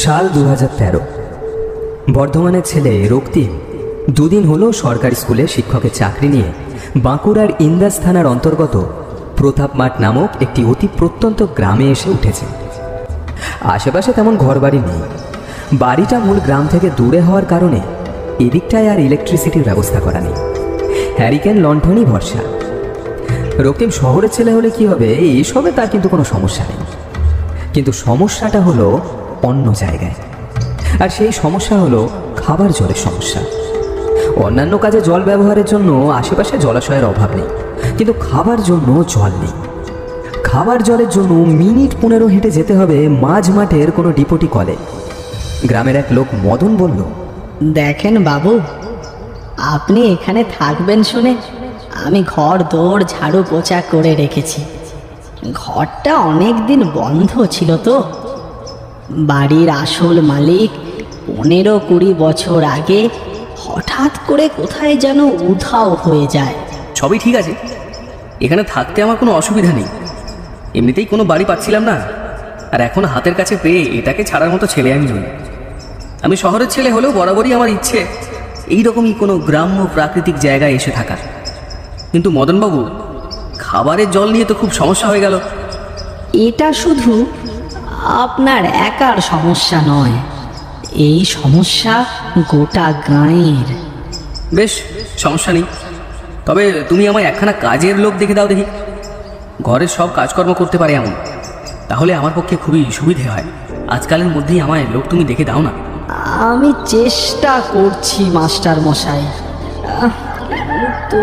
সাল 2013। বর্ধমানের ছেলে রক্তিম দুদিন হলো সরকারি স্কুলে শিক্ষকের চাকরি নিয়ে বাঁকুড়ার ইন্দাস থানার অন্তর্গত প্রতাপমাঠ নামক একটি অতি প্রত্যন্ত গ্রামে এসে উঠেছে। আশেপাশে তেমন ঘরবাড়ি নেই। বাড়িটা মূল গ্রাম থেকে দূরে হওয়ার কারণে এদিকটায় আর ইলেকট্রিসিটির ব্যবস্থা করা নেই। হ্যারিকেন লণ্ঠনই ভরসা। রক্তিম শহরের ছেলে হলে কি হবে, এইসবে তার কিন্তু কোনো সমস্যা নেই। কিন্তু সমস্যাটা হলো অন্য জায়গায়। আর সেই সমস্যা হলো খাবার জলের সমস্যা। অন্যান্য কাজে জল ব্যবহারের জন্য আশেপাশে জলাশয়ের অভাব নেই, কিন্তু খাবার জন্য জল নেই। খাবার জলের জন্য মিনিট 15 হেঁটে যেতে হবে মাঝ মাঠের কোনো ডিপোটি কলে। গ্রামের এক লোক মদন বলল, দেখেন বাবু, আপনি এখানে থাকবেন শুনে আমি ঘর দৌড় ঝাড়ু পোছা করে রেখেছি। ঘরটা অনেক দিন বন্ধ ছিল তো। বাড়ির আসল মালিক 15-20 বছর আগে হঠাৎ করে কোথায় যেন উধাও হয়ে যায়। সবই ঠিক আছে, এখানে থাকতে আমার কোনো অসুবিধা নেই। এমনিতেই কোনো বাড়ি পাচ্ছিলাম না, আর এখন হাতের কাছে পেয়ে এটাকে ছাড়ার মতো ছেলে আমি নই। আমি শহরের ছেলে হলেও বরাবরই আমার ইচ্ছে এইরকমই কোনো গ্রাম্য প্রাকৃতিক জায়গায় এসে থাকার। কিন্তু মদনবাবু, খাবারের জল নিয়ে তো খুব সমস্যা হয়ে গেল। এটা শুধু আপনার একার সমস্যা নয়, এই সমস্যা গোটা গাঁয়ের। বেশ, সমস্যা নেই। তবে তুমি আমায় একখানা কাজের লোক দেখে দাও দেখি। ঘরের সব কাজকর্ম করতে পারে এমন, তাহলে আমার পক্ষে খুবই সুবিধে হয়। আজকালের মধ্যেই আমায় লোক তুমি দেখে দাও না। আমি চেষ্টা করছি মাস্টার মশাই, তো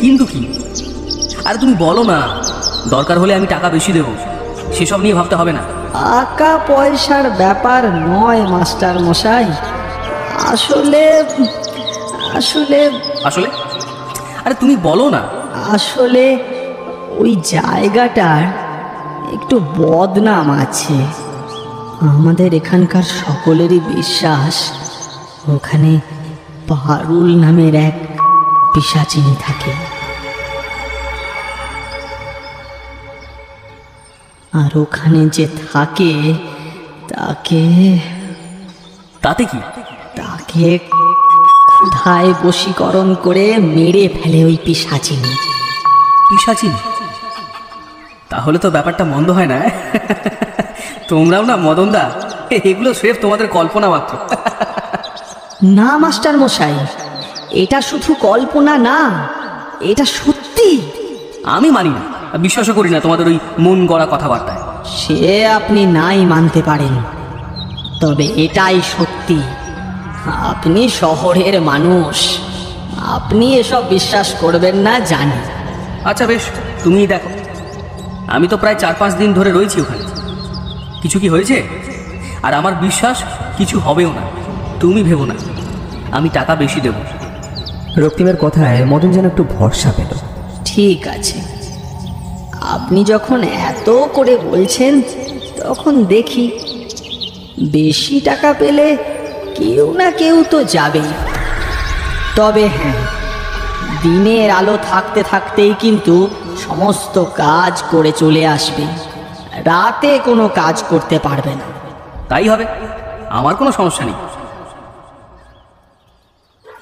কিন্তু কি? আর তুমি বলো না, দরকার হলে আমি টাকা বেশি দেবো, সেসব নিয়ে ভাবতে হবে না। টাকা পয়সার ব্যাপার নয় মাস্টার মশাই, আসলে আসলে আসলে আরে তুমি বলো না। আসলে ওই জায়গাটার একটু বদনাম আছে। আমাদের এখানকার সকলেরই বিশ্বাস ওখানে পারুল নামের এক পিশাচিনী থাকে। আর ওখানে যে থাকে তাতে কি? তাকে ক্ষুধায় বশীকরণ করে মেরে ফেলে ওই পিশাচিনী। পিশাচিনী? তাহলে তো ব্যাপারটা মন্দ হয় না। তোমরাও না মদনদা, এগুলো স্রেফ তোমাদের কল্পনা মাত্র। না মাস্টার মশাই, এটা শুধু কল্পনা না, এটা সত্যি। আমি মানি না, বিশ্বাসও করি না তোমাদের ওই মন গড়া কথাবার্তায়। সে আপনি নাই মানতে পারেন, তবে এটাই সত্যি। আপনি শহরের মানুষ, আপনি এসব বিশ্বাস করবেন না জানি। আচ্ছা বেশ, তুমিই দেখো। আমি তো প্রায় 4-5 দিন ধরে রয়েছি ওখানে। কিছু কি হয়েছে? আর আমার বিশ্বাস কিছু হবেও না। তুমি ভেবো না, আমি টাকা বেশি দেব। রক্তিমের কথায় মদন যেন একটু ভরসা পেল। ঠিক আছে, আপনি যখন এত করে বলছেন তখন দেখি। বেশি টাকা পেলে কেউ না কেউ তো যাবেই। তবে হ্যাঁ, দিনের আলো থাকতে থাকতেই কিন্তু সমস্ত কাজ করে চলে আসবে, রাতে কোনো কাজ করতে পারবে না। তাই হবে, আমার কোনো সমস্যা নেই।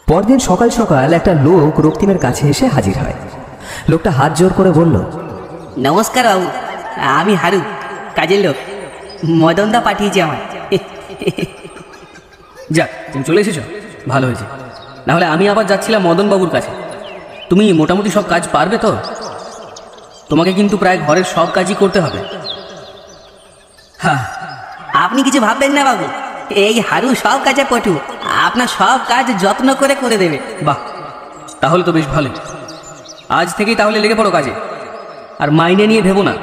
পরদিন সকাল সকাল একটা লোক রক্তিমের কাছে এসে হাজির হয়। লোকটা হাত জোর করে বলল, নমস্কার বাবু, আমি হারু, কাজের লোক। মদনদা পাঠিয়েছে আমায়। যাক, তুমি চলে এসেছো, ভালো হয়েছে। নাহলে আমি আবার যাচ্ছিলাম মদনবাবুর কাছে। তুমি মোটামুটি সব কাজ পারবে তো? তোমাকে কিন্তু প্রায় ঘরের সব কাজই করতে হবে। হ্যাঁ, আপনি কিছু ভাববেন না বাবু, এই হারু সব কাজে পটু, আপনার সব কাজ যত্ন করে করে দেবে। বাহ, তাহলে তো বেশ ভালো। আজ থেকেই তাহলে লেগে পড়ো কাজে। আর মাইনে নিয়ে ভেবো না,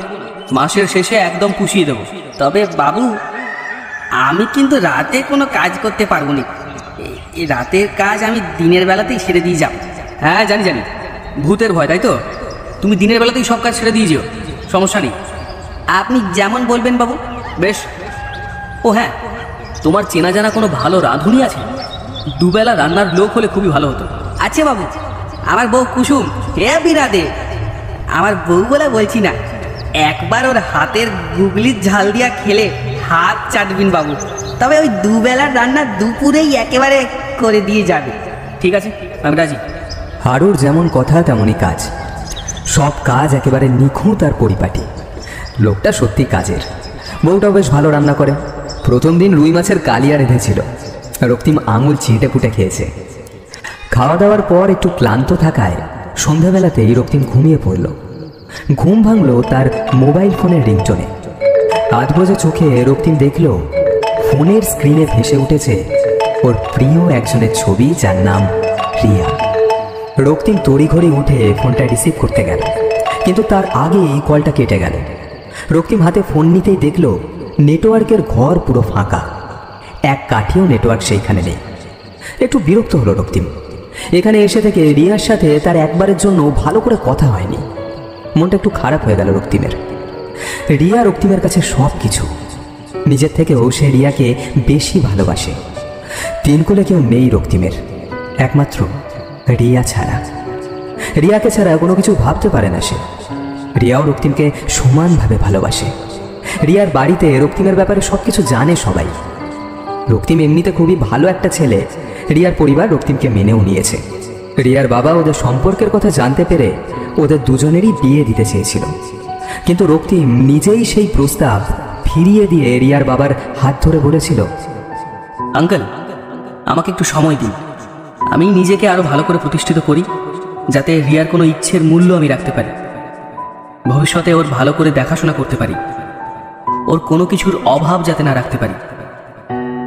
মাসের শেষে একদম পুষিয়ে দেবো। তবে বাবু, আমি কিন্তু রাতে কোনো কাজ করতে পারবো না। এই রাতের কাজ আমি দিনের বেলাতেই ছেড়ে দিয়ে যাব। হ্যাঁ জানি জানি, ভূতের ভয়, তাই তো? তুমি দিনের বেলাতেই সব কাজ ছেড়ে দিয়ে যেও, সমস্যা নেই। আপনি যেমন বলবেন বাবু। বেশ। ও হ্যাঁ, তোমার চেনা জানা কোনো ভালো রাঁধুনি আছে? দুবেলা রান্নার লোক হলে খুবই ভালো হতো। আছে বাবু, আমার বউ কুসুম হেবি রাঁধে। আমার বউ বলে বলছি না, একবার ওর হাতের গুগলির ঝাল দিয়া খেলে হাত চাটবেন বাবু, তবে ওই দুবেলার রান্না দুপুরেই একেবারে করে দিয়ে যাবে। ঠিক আছে, আমি রাজি। হারুর যেমন কথা তেমনই কাজ, সব কাজ একেবারে নিখুঁত আর পরিপাটি। লোকটা সত্যি কাজের। বউটাও বেশ ভালো রান্না করে। প্রথম দিন রুই মাছের কালিয়া রেঁধেছিল, রক্তিম আঙুল চিঁটে পুটে খেয়েছে। খাওয়া দাওয়ার পর একটু ক্লান্ত থাকায় সন্ধ্যাবেলাতেই রক্তিম ঘুমিয়ে পড়ল। ঘুম ভাঙল তার মোবাইল ফোনের রিংটোনে। 8 বজে চোখে রক্তিম দেখল ফোনের স্ক্রিনে ভেসে উঠেছে ওর প্রিয় একজনের ছবি, যার নাম রিয়া। রক্তিম তড়িঘড়ি উঠে ফোনটা রিসিভ করতে গেল, কিন্তু তার আগেই কলটা কেটে গেল। রক্তিম হাতে ফোন নিতেই দেখল নেটওয়ার্কের ঘর পুরো ফাঁকা, এক কাঠিও নেটওয়ার্ক সেইখানে নেই। একটু বিরক্ত হলো রক্তিম। এখানে এসে থেকে রিয়ার সাথে তার একবারের জন্য ভালো করে কথা হয়নি। মনটা একটু খারাপ হয়ে গেল রক্তিমের। রিয়া রক্তিমের কাছে সব কিছু, নিজের থেকেও সে রিয়াকে বেশি ভালোবাসে। 3 কোলে কেউ নেই রক্তিমের, একমাত্র রিয়া ছাড়া। রিয়াকে ছাড়া কোনো কিছু ভাবতে পারে না সে। রিয়াও রক্তিমকে সমানভাবে ভালোবাসে। রিয়ার বাড়িতে রক্তিমের ব্যাপারে সব কিছু জানে সবাই। রক্তিম এমনিতে খুবই ভালো একটা ছেলে। রিয়ার পরিবার রক্তিমকে মেনেও নিয়েছে। রিয়ার বাবা ওদের সম্পর্কের কথা জানতে পেরে ওদের দুজনেরই বিয়ে দিতে চেয়েছিল, কিন্তু রক্তিম নিজেই সেই প্রস্তাব ফিরিয়ে দিয়ে রিয়ার বাবার হাত ধরে বলেছিল, আঙ্কেল, আমাকে একটু সময় দিন। আমি নিজেকে আরো ভালো করে প্রতিষ্ঠিত করি, যাতে রিয়ার কোনো ইচ্ছের মূল্য আমি রাখতে পারি, ভবিষ্যতে ওর ভালো করে দেখাশোনা করতে পারি, ওর কোনো কিছুর অভাব যাতে না রাখতে পারি।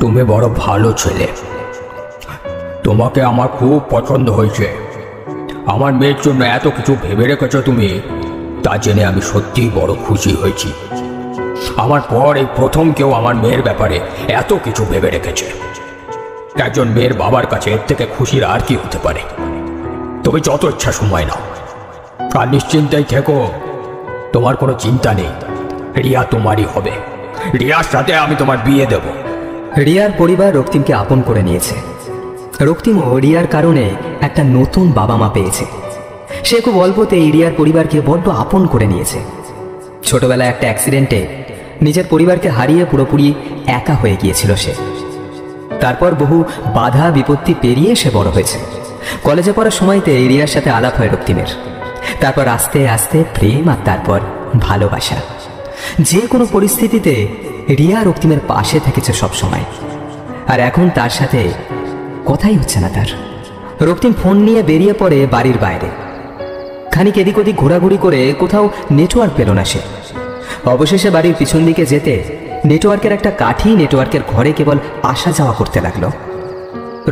তুমি বড় ভালো ছেলে, তোমাকে আমার খুব পছন্দ হয়েছে। আমার মেয়ের জন্য এত কিছু ভেবে রেখেছো তুমি, তা জেনে আমি সত্যিই বড় খুশি হয়েছি। আমার পর এই প্রথম কেউ আমার মেয়ের ব্যাপারে এত কিছু ভেবে রেখেছে। একজন মেয়ের বাবার কাছে এর থেকে খুশির আর কি হতে পারে। তুমি যত ইচ্ছা সময় নাও, আর নিশ্চিন্তাই থেকো, তোমার কোনো চিন্তা নেই। রিয়া তোমারই হবে, রিয়ার সাথে আমি তোমার বিয়ে দেব। রিয়ার পরিবার রক্তিমকে আপন করে নিয়েছে। রক্তিমও রিয়ার কারণে একটা নতুন বাবা মা পেয়েছে। সে খুব অল্পতেই রিয়ার পরিবারকে বড্ড আপন করে নিয়েছে। ছোটবেলায় একটা অ্যাক্সিডেন্টে নিজের পরিবারকে হারিয়ে পুরোপুরি একা হয়ে গিয়েছিল সে। তারপর বহু বাধা বিপত্তি পেরিয়ে সে বড় হয়েছে। কলেজে পড়ার সময়তে রিয়ার সাথে আলাপ হয় রক্তিমের। তারপর আস্তে আস্তে প্রেম, আর তারপর ভালোবাসা। যে কোনো পরিস্থিতিতে রিয়া রক্তিমের পাশে থেকেছে সব সময়। আর এখন তার সাথে কথাই হচ্ছে না তার। রক্তিম ফোন নিয়ে বেরিয়ে পড়ে বাড়ির বাইরে। খানিক এদিক ওদিক ঘোরাঘুরি করে কোথাও নেটওয়ার্ক পেল না সে। অবশেষে বাড়ির পিছন দিকে যেতে নেটওয়ার্কের একটা কাঠি নেটওয়ার্কের ঘরে কেবল আসা যাওয়া করতে লাগলো।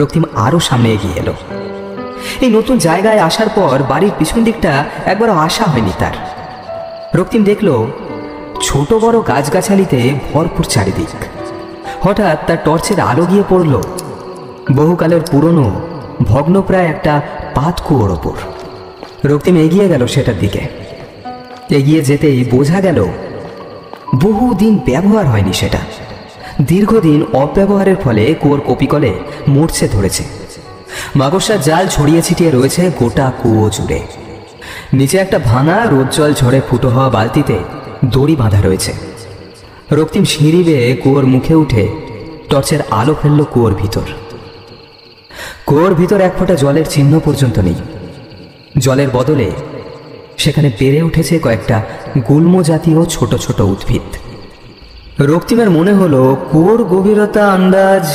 রক্তিম আরো সামনে এগিয়ে এলো। এই নতুন জায়গায় আসার পর বাড়ির পিছন দিকটা একবারও আসা হয়নি তার। রক্তিম দেখল ছোট বড় গাছগাছালিতে ভরপুর চারিদিক। হঠাৎ তার টর্চের আলো গিয়ে পড়ল বহুকালের পুরনো ভগ্নপ্রায় একটা পাতকুয়োর ওপর। রক্তিম এগিয়ে গেল সেটার দিকে। এগিয়ে যেতেই বোঝা গেল বহুদিন ব্যবহার হয়নি সেটা। দীর্ঘদিন অব্যবহারের ফলে কুয়োর কপিকলে মরছে ধরেছে। মাকড়সার জাল ছড়িয়ে ছিটিয়ে রয়েছে গোটা কুয়ো জুড়ে। নিচে একটা ভাঙা রোদ জল ঝড়ে ফুটো হওয়া বালতিতে দড়ি বাঁধা রয়েছে। রক্তিম সিঁড়ি বেয়ে কুয়োর মুখে উঠে টর্চের আলো ফেলল কুয়োর ভিতর। কুয়োর ভিতর এক ফোঁটা জলের চিহ্ন পর্যন্ত নেই। জলের বদলে সেখানে বেড়ে উঠেছে কয়েকটা গুল্ম জাতীয় ছোট ছোট উদ্ভিদ। রক্তিমের মনে হলো কুয়োর গভীরতা আন্দাজ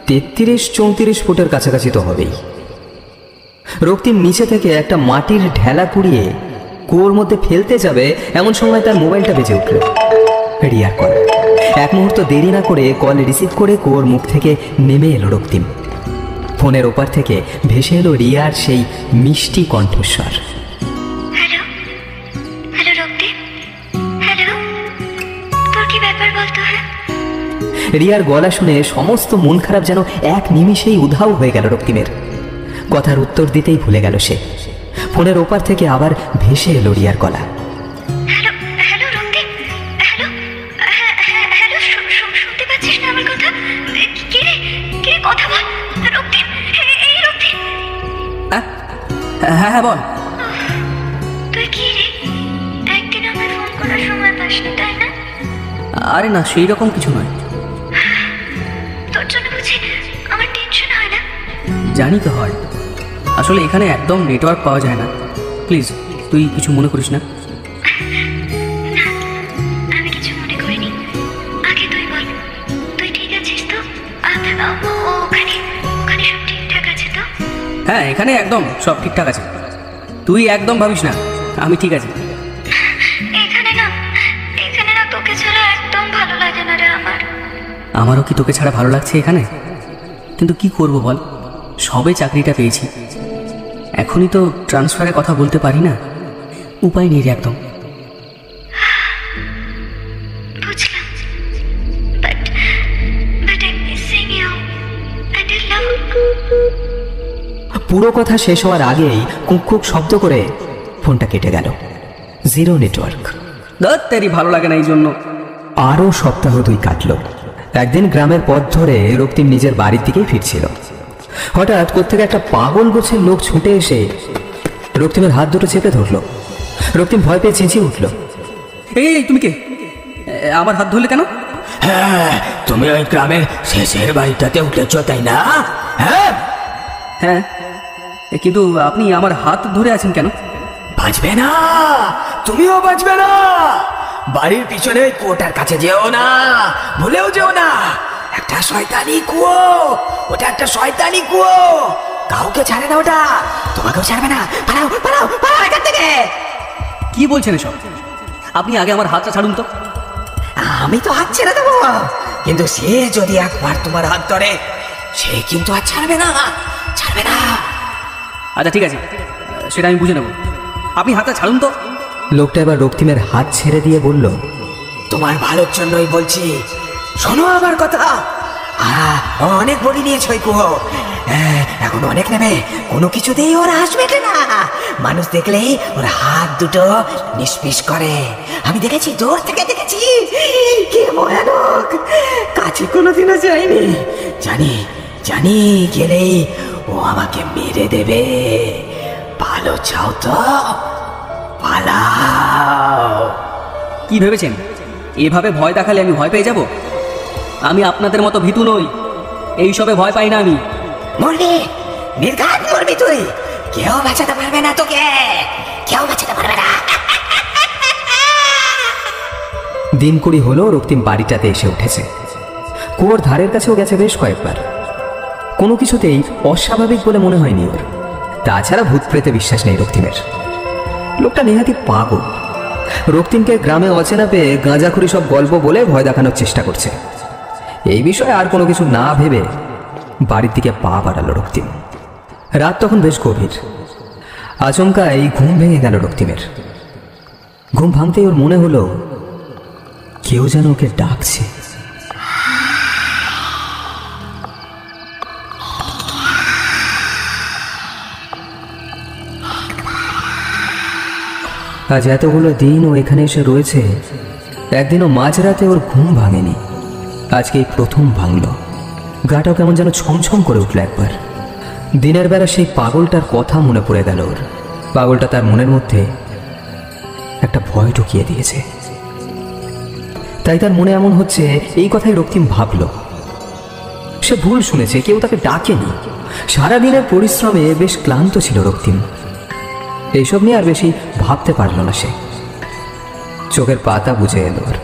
33-34 ফুটের কাছাকাছি তো হবেই। রক্তিম নিচে থেকে একটা মাটির ঢেলা কুড়িয়ে কুয়োর মধ্যে ফেলতে যাবে, এমন সময় তার মোবাইলটা বেজে উঠল। রিয়ার কল। এক মুহূর্ত দেরি না করে কল রিসিভ করে কুয়োর মুখ থেকে নেমে এলো রক্তিম। ফোনের ওপার থেকে ভেসে এলো রিয়ার সেই মিষ্টি কণ্ঠস্বর। হ্যালো হ্যালো রক্তিম, হ্যালো, তোর কি ব্যাপার বলতো? হ্যাঁ, রিয়ার গলা শুনে সমস্ত মন খারাপ যেন এক নিমিষেই উধাও হয়ে গেল রক্তিমের। কথার উত্তর দিতেই ভুলে গেল সে। ফোনের ওপার থেকে আবার ভেসে এলো রিয়ার গলা। হ্যালো হ্যালো রক্তিম, হ্যালো, হ্যালো, শুনতে পাচ্ছিস না আমার কথা? কে রে, কে রে, কথা বল রক্তিম, এই রক্তিম। হ্যাঁ হ্যাঁ বল। তুই কি রে, একদিন আমার ফোন করার সময় পাসনি, তাই না? আরে না, সেই রকম কিছু নয়। তোর জন্য বুঝি আমার টেনশন হয় না? জানি তো হয়, আসলে এখানে একদম নেটওয়ার্ক পাওয়া যায় না। প্লিজ তুই কিছু মনে করিস না। আমি কিছু মনে করিনি। আগে তুই বল, তুই ঠিক আছিস তো? ওখানে ওখানে সব ঠিকঠাক আছে তো? হ্যাঁ, এখানে একদম সব ঠিকঠাক আছে, তুই একদম ভাবিস না, আমি ঠিক আছি। এখানে না তোকে ছাড়া একদম ভালো লাগে না রে আমার। আমারও কি তোকে ছাড়া ভালো লাগছে এখানে, কিন্তু কি করব বল, সবে চাকরিটা পেয়েছি, এখনই তো ট্রান্সফারের কথা বলতে পারি না, উপায় নেই রে একদম। বুঝলাম, but I'm missing you and I love you. পুরো কথা শেষ হওয়ার আগেই কুক শব্দ করে ফোনটা কেটে গেল। Zero network. তেরি ভালো লাগে না এই জন্য। আরও সপ্তাহ 2 কাটল। একদিন গ্রামের পথ ধরে রক্তিম নিজের বাড়ির দিকেই ফিরছিল। হঠাৎ কোত্থেকে একটা পাগল গোছের লোক ছুটে এসে রক্তিমের হাত দুটো চেপে ধরল। রক্তিম ভয় পেয়ে চেঁচিয়ে উঠল, এই তুমি কে? আমার হাত ধরলে কেন? হ্যাঁ, তুমি ওই গ্রামের শেষের বাড়িটাতে উঠেছ তাই না? হ্যাঁ হ্যাঁ, কিন্তু আপনি আমার হাত ধরে আছেন কেন? বাঁচবে না, তুমিও বাঁচবে না। বাড়ির পিছনে কুয়োটার কাছে যেও না, ভুলেও যেও না। একটা শয়তানি কুয়ো, ওটা একটা শয়তানি কুয়ো, কাউকে ছাড়ে না ওটা, তোমাকেও ছাড়বে না। পালাও পালাও পালাও এখান থেকে। কি বলছেন এসব? আপনি আগে আমার হাতটা ছাড়ুন তো। আমি তো হাত ছেড়ে দেবো, কিন্তু সে যদি একবার তোমার হাত ধরে, সে কিন্তু আর ছাড়বে না, ছাড়বে না। আচ্ছা ঠিক আছে, সেটা আমি বুঝে নেব, আপনি হাতটা ছাড়ুন তো। লোকটা এবার রক্তিমের হাত ছেড়ে দিয়ে বলল, তোমার ভালোর জন্যই বলছি, শোনো আমার কথা। অনেক বড়ি নিয়েছ ওই কুয়ো, এখন অনেক নেবে, কোনো কিছুতেই ওরা আসবে না। মানুষ দেখলেই ওর হাত দুটো নিষ্পিস করে, আমি দেখেছি, দূর থেকে দেখেছি। কি ভয়ানক, কাছে কোনোদিনও যায়নি। জানি জানি, গেলেই ও আমাকে মেরে দেবে। ভালো চাও তো পালাও। কি ভেবেছেন এভাবে ভয় দেখালে আমি ভয় পেয়ে যাব? আমি আপনাদের মতো ভীতু নই, এইসবে ভয় পাই না আমি। মরবি, নির্ঘাত মরবি তুই, কেউ বাঁচাতে পারবে না তোকে, কেউ বাঁচাতে পারবে না। দিন 20 হলো রক্তিম বাড়িটাতে এসে উঠেছে। কুয়োর ধারের কাছেও গেছে বেশ কয়েকবার। কোনো কিছুতেই অস্বাভাবিক বলে মনে হয়নি ওর। তাছাড়া ভূত প্রেতে বিশ্বাস নেই রক্তিমের। লোকটা নেহাতি পাগল। রক্তিমকে গ্রামে অচেনা পেয়ে গাঁজাখুরি সব গল্প বলে ভয় দেখানোর চেষ্টা করছে। এই বিষয়ে আর কোনো কিছু না ভেবে বাড়ির দিকে পা বাড়ালো রক্তিম। রাত তখন বেশ গভীর। আচমকা এই ঘুম ভেঙে গেল রক্তিমের। ঘুম ভাঙতেই ওর মনে হলো কেউ যেন ওকে ডাকছে। আজ এতগুলো দিন ও এখানে এসে রয়েছে, একদিনও মাঝরাতে ওর ঘুম ভাঙেনি। আজকে এই প্রথম ভাঙল। গাটাও কেমন যেন ছমছম করে উঠল একবার। দিনের বেলা সেই পাগলটার কথা মনে পড়ে গেল ওর। পাগলটা তার মনের মধ্যে একটা ভয় ঢুকিয়ে দিয়েছে। তাই তার মনে এমন হচ্ছে, এই কথাই রক্তিম ভাবল। সে ভুল শুনেছে, কেউ তাকে ডাকেনি। সারাদিনের পরিশ্রমে বেশ ক্লান্ত ছিল রক্তিম। এইসব নিয়ে আর বেশি ভাবতে পারল না সে। চোখের পাতা বুঝে এলো ওর।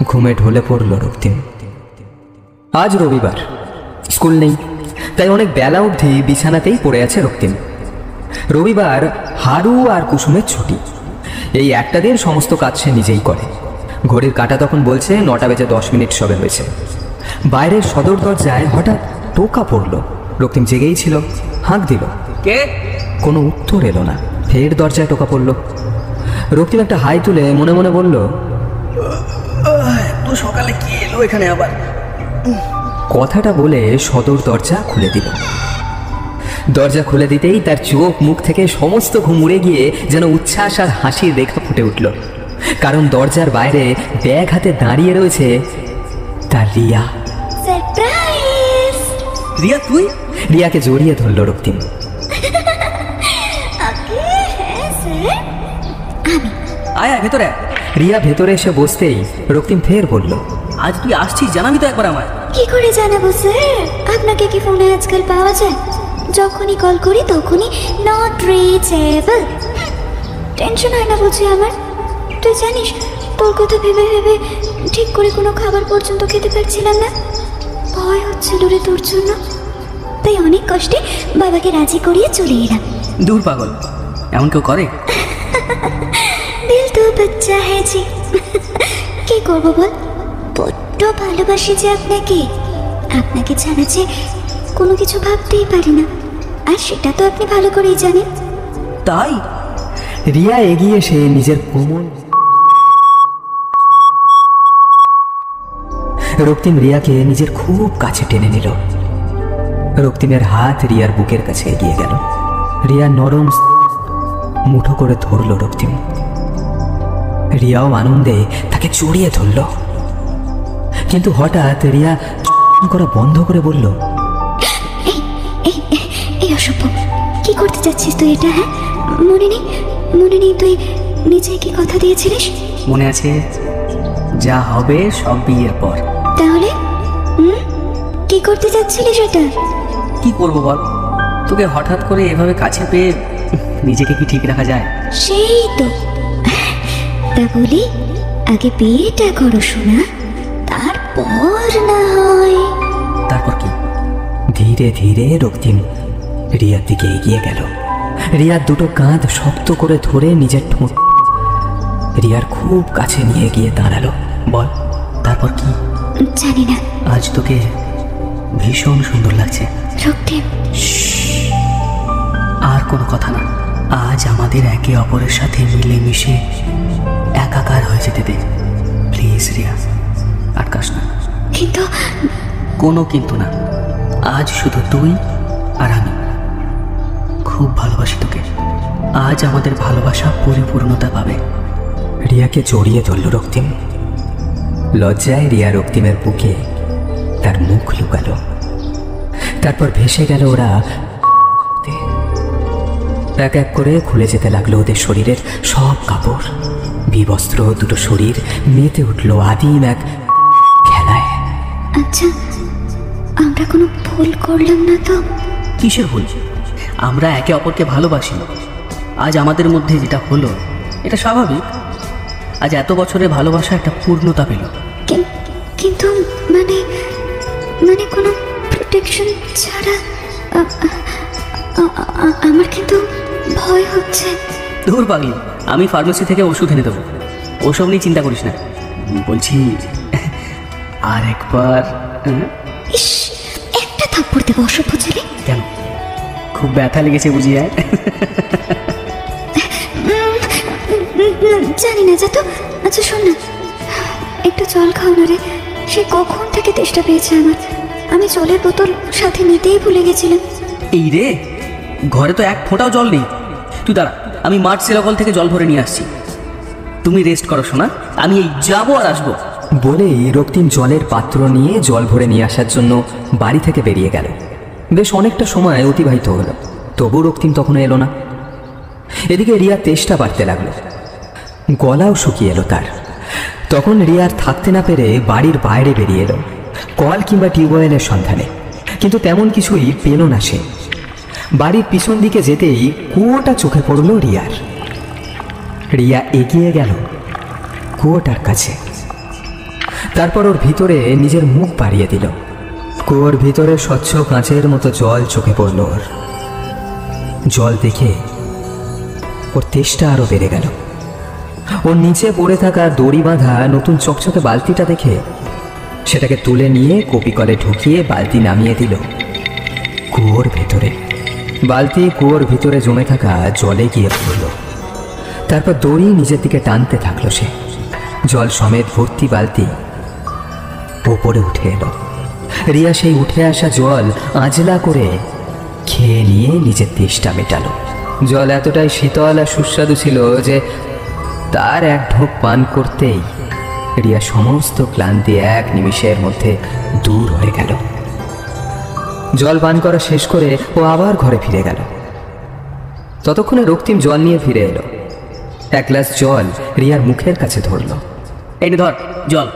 ঘুমে ঢলে পড়ল রক্তিম। আজ রবিবার, স্কুল নেই, তাই অনেক বেলা অবধি বিছানাতেই পড়ে আছে রক্তিম। রবিবার হারু আর কুসুমের ছুটি। এই একটা দিন সমস্ত কাজ সে নিজেই করে। ঘড়ির কাঁটা তখন বলছে 9:10 সবে হয়েছে। বাইরের সদর দরজায় হঠাৎ টোকা পড়ল। রক্তিম জেগেই ছিল, হাঁক দিল। কে? কোনো উত্তর এলো না। ফের দরজায় টোকা পড়ল। রক্তিম একটা হাই তুলে মনে মনে বলল, এত সকালে কি এলো এখানে আবার? কথাটা বলে সদর দরজা খুলে দিল। দরজা খুলে দিতেই তার চোখ মুখ থেকে সমস্ত ঘুম উড়ে গিয়ে যেন উচ্ছ্বাস আর হাসির রেখা ফুটে উঠল। কারণ দরজার বাইরে ব্যাগ হাতে দাঁড়িয়ে রয়েছে তার রিয়া। সারপ্রাইজ! রিয়া তুই? রিয়াকে জড়িয়ে ধরল রক্তিম। ওকে, হ্যাঁ স্যার, আয় আয় ভেতরে আয়। রিয়া ভেতরে এসে বসতেই রক্তিম ফের বলল, আজ তুই আসছিস জানাবি তো একবার আমায়। কি করে জানাবো স্যার? আপনাকে কি ফোনে আজকাল পাওয়া যায়? যখনই কল করি তখনই নট রিচেবল। টেনশন হয় না বুঝি আমার? তুই জানিস তোর কথা ভেবে ভেবে ঠিক করে কোনো খাবার পর্যন্ত খেতে পারছিলাম না। ভয় হচ্ছিল রে তোর জন্য, তাই অনেক কষ্টে বাবাকে রাজি করিয়ে চলে এলাম। দূর পাগল, এমন কেউ করে? দিল তো বাচ্চা হ্যাঁ জি। কি করবো বল, বড্ড ভালোবাসি যে আপনাকে। আপনাকে ছাড়া যে কোনো কিছু ভাবতেই পারি না, আর সেটা তো আপনি ভালো করেই জানেন। তাই? রিয়া এগিয়ে এসে নিজের কোমল রক্তিম রিয়াকে নিজের খুব কাছে টেনে নিল। রক্তিমের হাত রিয়ার বুকের কাছে এগিয়ে গেল। রিয়া নরম মুঠো করে ধরল রক্তিম। রিয়াও আনন্দে তাকে জড়িয়ে ধরল, কিন্তু হঠাৎ রিয়া করা বন্ধ করে বলল, এই অসভ্য, কি করতে চাচ্ছিস তুই এটা? হ্যাঁ, মনে নেই তুই নিজে কি কথা দিয়েছিলিস? মনে আছে, যা হবে সব বিয়ের পর। তাহলে কি করতে চাচ্ছিলিস এটা? কি করবো বল, তোকে হঠাৎ করে এভাবে কাছে পেয়ে নিজেকে কি ঠিক রাখা যায়? সেই তো। তা বলি, আগে বিয়েটা করো শোনা, তারপর না হয়। তারপর কি? ধীরে ধীরে রক্তিম রিয়ার দিকে এগিয়ে গেল। রিয়ার দুটো কাঁধ শক্ত করে ধরে নিজের ঠোঁট রিয়ার খুব কাছে নিয়ে গিয়ে দাঁড়ালো। বল, তারপর কি? জানি না। আজ তোকে ভীষণ সুন্দর লাগছে। রক্তিম, আর কোনো কথা না, আজ আমাদের একে অপরের সাথে মিলেমিশে একাকার হয়ে যেতে দে প্লিজ রিয়া, আটকাস না। কিন্তু কোনো কিন্তু না, আজ শুধু তুই আর আমি। খুব ভালোবাসি তোকে, আজ আমাদের ভালোবাসা পরিপূর্ণতা পাবে। রিয়াকে জড়িয়ে ধরল রক্তিম। লজ্জায় রিয়া রক্তিমের বুকে তার মুখ লুকালো। তারপর ভেসে গেল ওরা। এক এক করে খুলে যেতে লাগলো ওদের শরীরের সব কাপড়। বিবস্ত্র দুটো শরীর মেতে উঠল আদিম এক খেলায়। আচ্ছা, আমরা কোনো ভুল করলাম না তো? কিসের ভুল? আমরা একে অপরকে ভালোবাসি। আজ আমাদের মধ্যে যেটা হলো এটা স্বাভাবিক। আজ এত বছরের ভালোবাসা একটা পূর্ণতা পেল। কিন্তু মানে কোনো প্রোটেকশন ছাড়া আমার কিন্তু ভয় হচ্ছে। দূর পাগলি, আমি ফার্মেসি থেকে ওষুধ এনে দেবো, ওসব নিয়ে চিন্তা করিস না। বলছি আর একবার। ইস, একটা থাপ্পড় দেবো অসভ্য ছেলে। কেন, খুব ব্যথা লেগেছে বুঝি? জানি না, যা তো। আচ্ছা শোন না, একটু জল খাও না রে। সে কখন থেকে তেষ্টা পেয়েছে আমার। আমি জলের বোতল সাথে নিতেই ভুলে গেছিলাম। এই রে, ঘরে তো এক ফোঁটাও জল নেই। তুই দাঁড়া, আমি মাঠ সেলাকল থেকে জল ভরে নিয়ে আসছি। তুমি রেস্ট করো শোনা, আমি এই যাবো আর আসবো। বলেই রক্তিম জলের পাত্র নিয়ে জল ভরে নিয়ে আসার জন্য বাড়ি থেকে বেরিয়ে গেল। বেশ অনেকটা সময় অতিবাহিত হলো, তবু রক্তিম তখনও এলো না। এদিকে রিয়ার তেষ্টা বাড়তে লাগলো, গলাও শুকিয়ে এলো তার। তখন রিয়ার থাকতে না পেরে বাড়ির বাইরে বেরিয়ে এলো কল কিংবা টিউবওয়েলের সন্ধানে, কিন্তু তেমন কিছুই পেল না সে। বাড়ির পিছন দিকে যেতেই কুয়োটা চোখে পড়ল রিয়ার। রিয়া এগিয়ে গেল কুয়োটার কাছে, তারপর ওর ভিতরে নিজের মুখ বাড়িয়ে দিল। কুয়োর ভিতরে স্বচ্ছ কাঁচের মতো জল চোখে পড়ল ওর। জল দেখে ওর তেষ্টা আরো বেড়ে গেল। ওর নিচে পড়ে থাকা দড়ি বাঁধা নতুন চকচকে বালতিটা দেখে সেটাকে তুলে নিয়ে কপি কলে ঢুকিয়ে বালতি নামিয়ে দিল কুয়োর ভেতরে। বালতি কুয়োর ভিতরে জমে থাকা জলে গিয়ে পড়ল। তারপর দড়ি নিজের দিকে টানতে থাকলো সে। জল সমেত ভর্তি বালতি ওপরে উঠে এলো। রিয়া সেই উঠে আসা জল আজলা করে খেয়ে নিয়ে নিজের তেষ্টা মেটালো। জল এতটাই শীতল আর সুস্বাদু ছিল যে তার এক ঢোক পান করতেই রিয়া সমস্ত ক্লান্তি এক নিমিষের মধ্যে দূর হয়ে গেল। জল পান করা শেষ করে ও আবার ঘরে ফিরে গেল। ততক্ষণে রক্তিম জল নিয়ে ফিরে এলো। এক গ্লাস জল রিয়ার মুখের কাছে ধরল। এই নে ধর জল।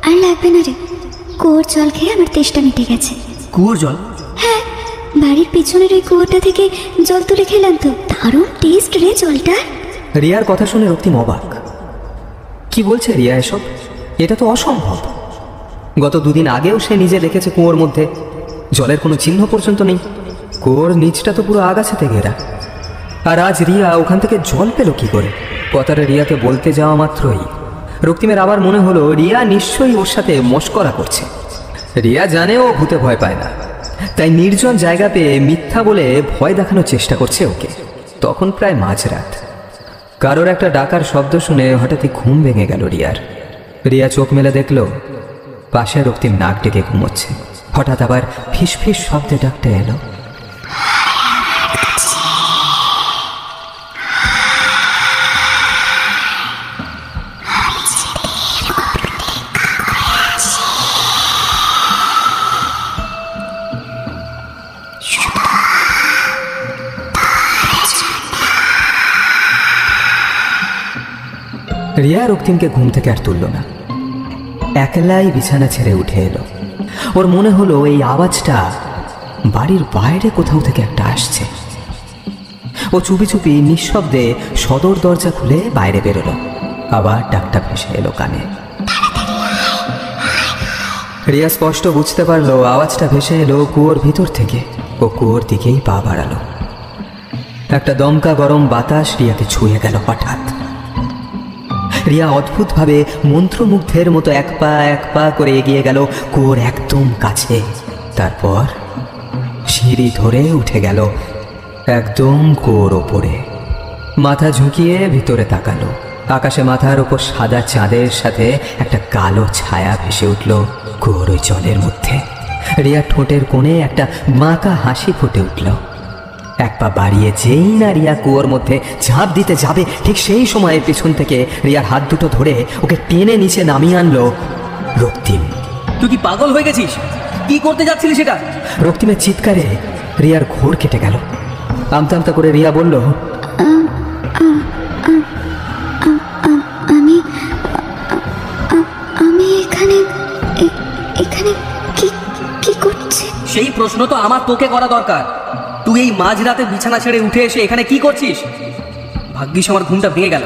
আর লাগবে না রে, কুয়োর জল খেয়ে আমার তেষ্টা মিটে গেছে। কুয়োর জল? হ্যাঁ, বাড়ির পিছনের ওই কুয়োটা থেকে জল তুলে খেলাম তো, দারুণ টেস্ট রে জলটা। রিয়ার কথা শুনে রক্তিম অবাক। কি বলছে রিয়া এসব? এটা তো অসম্ভব। গত 2 দিন আগেও সে নিজে দেখেছে কুয়োর মধ্যে জলের কোনো চিহ্ন পর্যন্ত নেই। কুয়োর নিচটা তো পুরো আগাছাতে ঘেরা। আর আজ রিয়া ওখান থেকে জল পেল কি করে? কথাটা রিয়াকে বলতে যাওয়া মাত্রই রক্তিমের আবার মনে হলো রিয়া নিশ্চয়ই ওর সাথে মশকরা করছে। রিয়া জানে ও ভূতে ভয় পায় না, তাই নির্জন জায়গা পেয়ে মিথ্যা বলে ভয় দেখানোর চেষ্টা করছে ওকে। তখন প্রায় মাঝরাত। কারোর একটা ডাকার শব্দ শুনে হঠাৎই ঘুম ভেঙে গেল রিয়ার। রিয়া চোখ মেলে দেখল পাশে রক্তিম নাক ডেকে ঘুমোচ্ছে। হঠাৎ আবার ফিস ফিস শব্দে ডাকতে এলো। রিয়া রক্তিমকে ঘুম থেকে আর তুলল না, একলাই বিছানা ছেড়ে উঠে এলো। ওর মনে হলো এই আওয়াজটা বাড়ির বাইরে কোথাও থেকে একটা আসছে। ও চুপি চুপি নিঃশব্দে সদর দরজা খুলে বাইরে বেরোলো। আবার ডাকটা ভেসে এলো কানে। রিয়া স্পষ্ট বুঝতে পারলো আওয়াজটা ভেসে এলো কুয়োর ভিতর থেকে। ও কুয়োর দিকেই পা বাড়ালো। একটা দমকা গরম বাতাস রিয়াকে ছুঁয়ে গেল হঠাৎ। রিয়া অদ্ভুতভাবে মন্ত্রমুগ্ধের মতো এক পা করে এগিয়ে গেল কুয়োর একদম কাছে। তারপর সিঁড়ি ধরে উঠে গেল একদম কুয়োর ওপরে। মাথা ঝুঁকিয়ে ভিতরে তাকালো। আকাশে মাথার ওপর সাদা চাঁদের সাথে একটা কালো ছায়া ভেসে উঠল কুয়োর ওই জলের মধ্যে। রিয়ার ঠোঁটের কোণে একটা বাঁকা হাসি ফুটে উঠল। এক পা বাড়িয়ে যেই না রিয়া কুয়োর মধ্যে ঝাঁপ দিতে যাবে, ঠিক সেই সময় পেছন থেকে রিয়ার হাত দুটো ধরে ওকে টেনে নিচে নামিয়ে আনলো রক্তিম। তুই কি পাগল হয়ে গেছিস? কি করতে যাচ্ছিলি সেটা? রক্তিমের চিৎকারে রিয়ার ঘোর কেটে গেল। আমতা আমতা করে রিয়া বলল, আমি এখানে এখানে কি করছি? সেই প্রশ্ন তো আমার তোকে করা দরকার। তুই এই মাঝরাতে বিছানা ছেড়ে উঠে এসে এখানে কি করছিস? ভাগ্যিস আমার ঘুমটা ভেঙে গেল,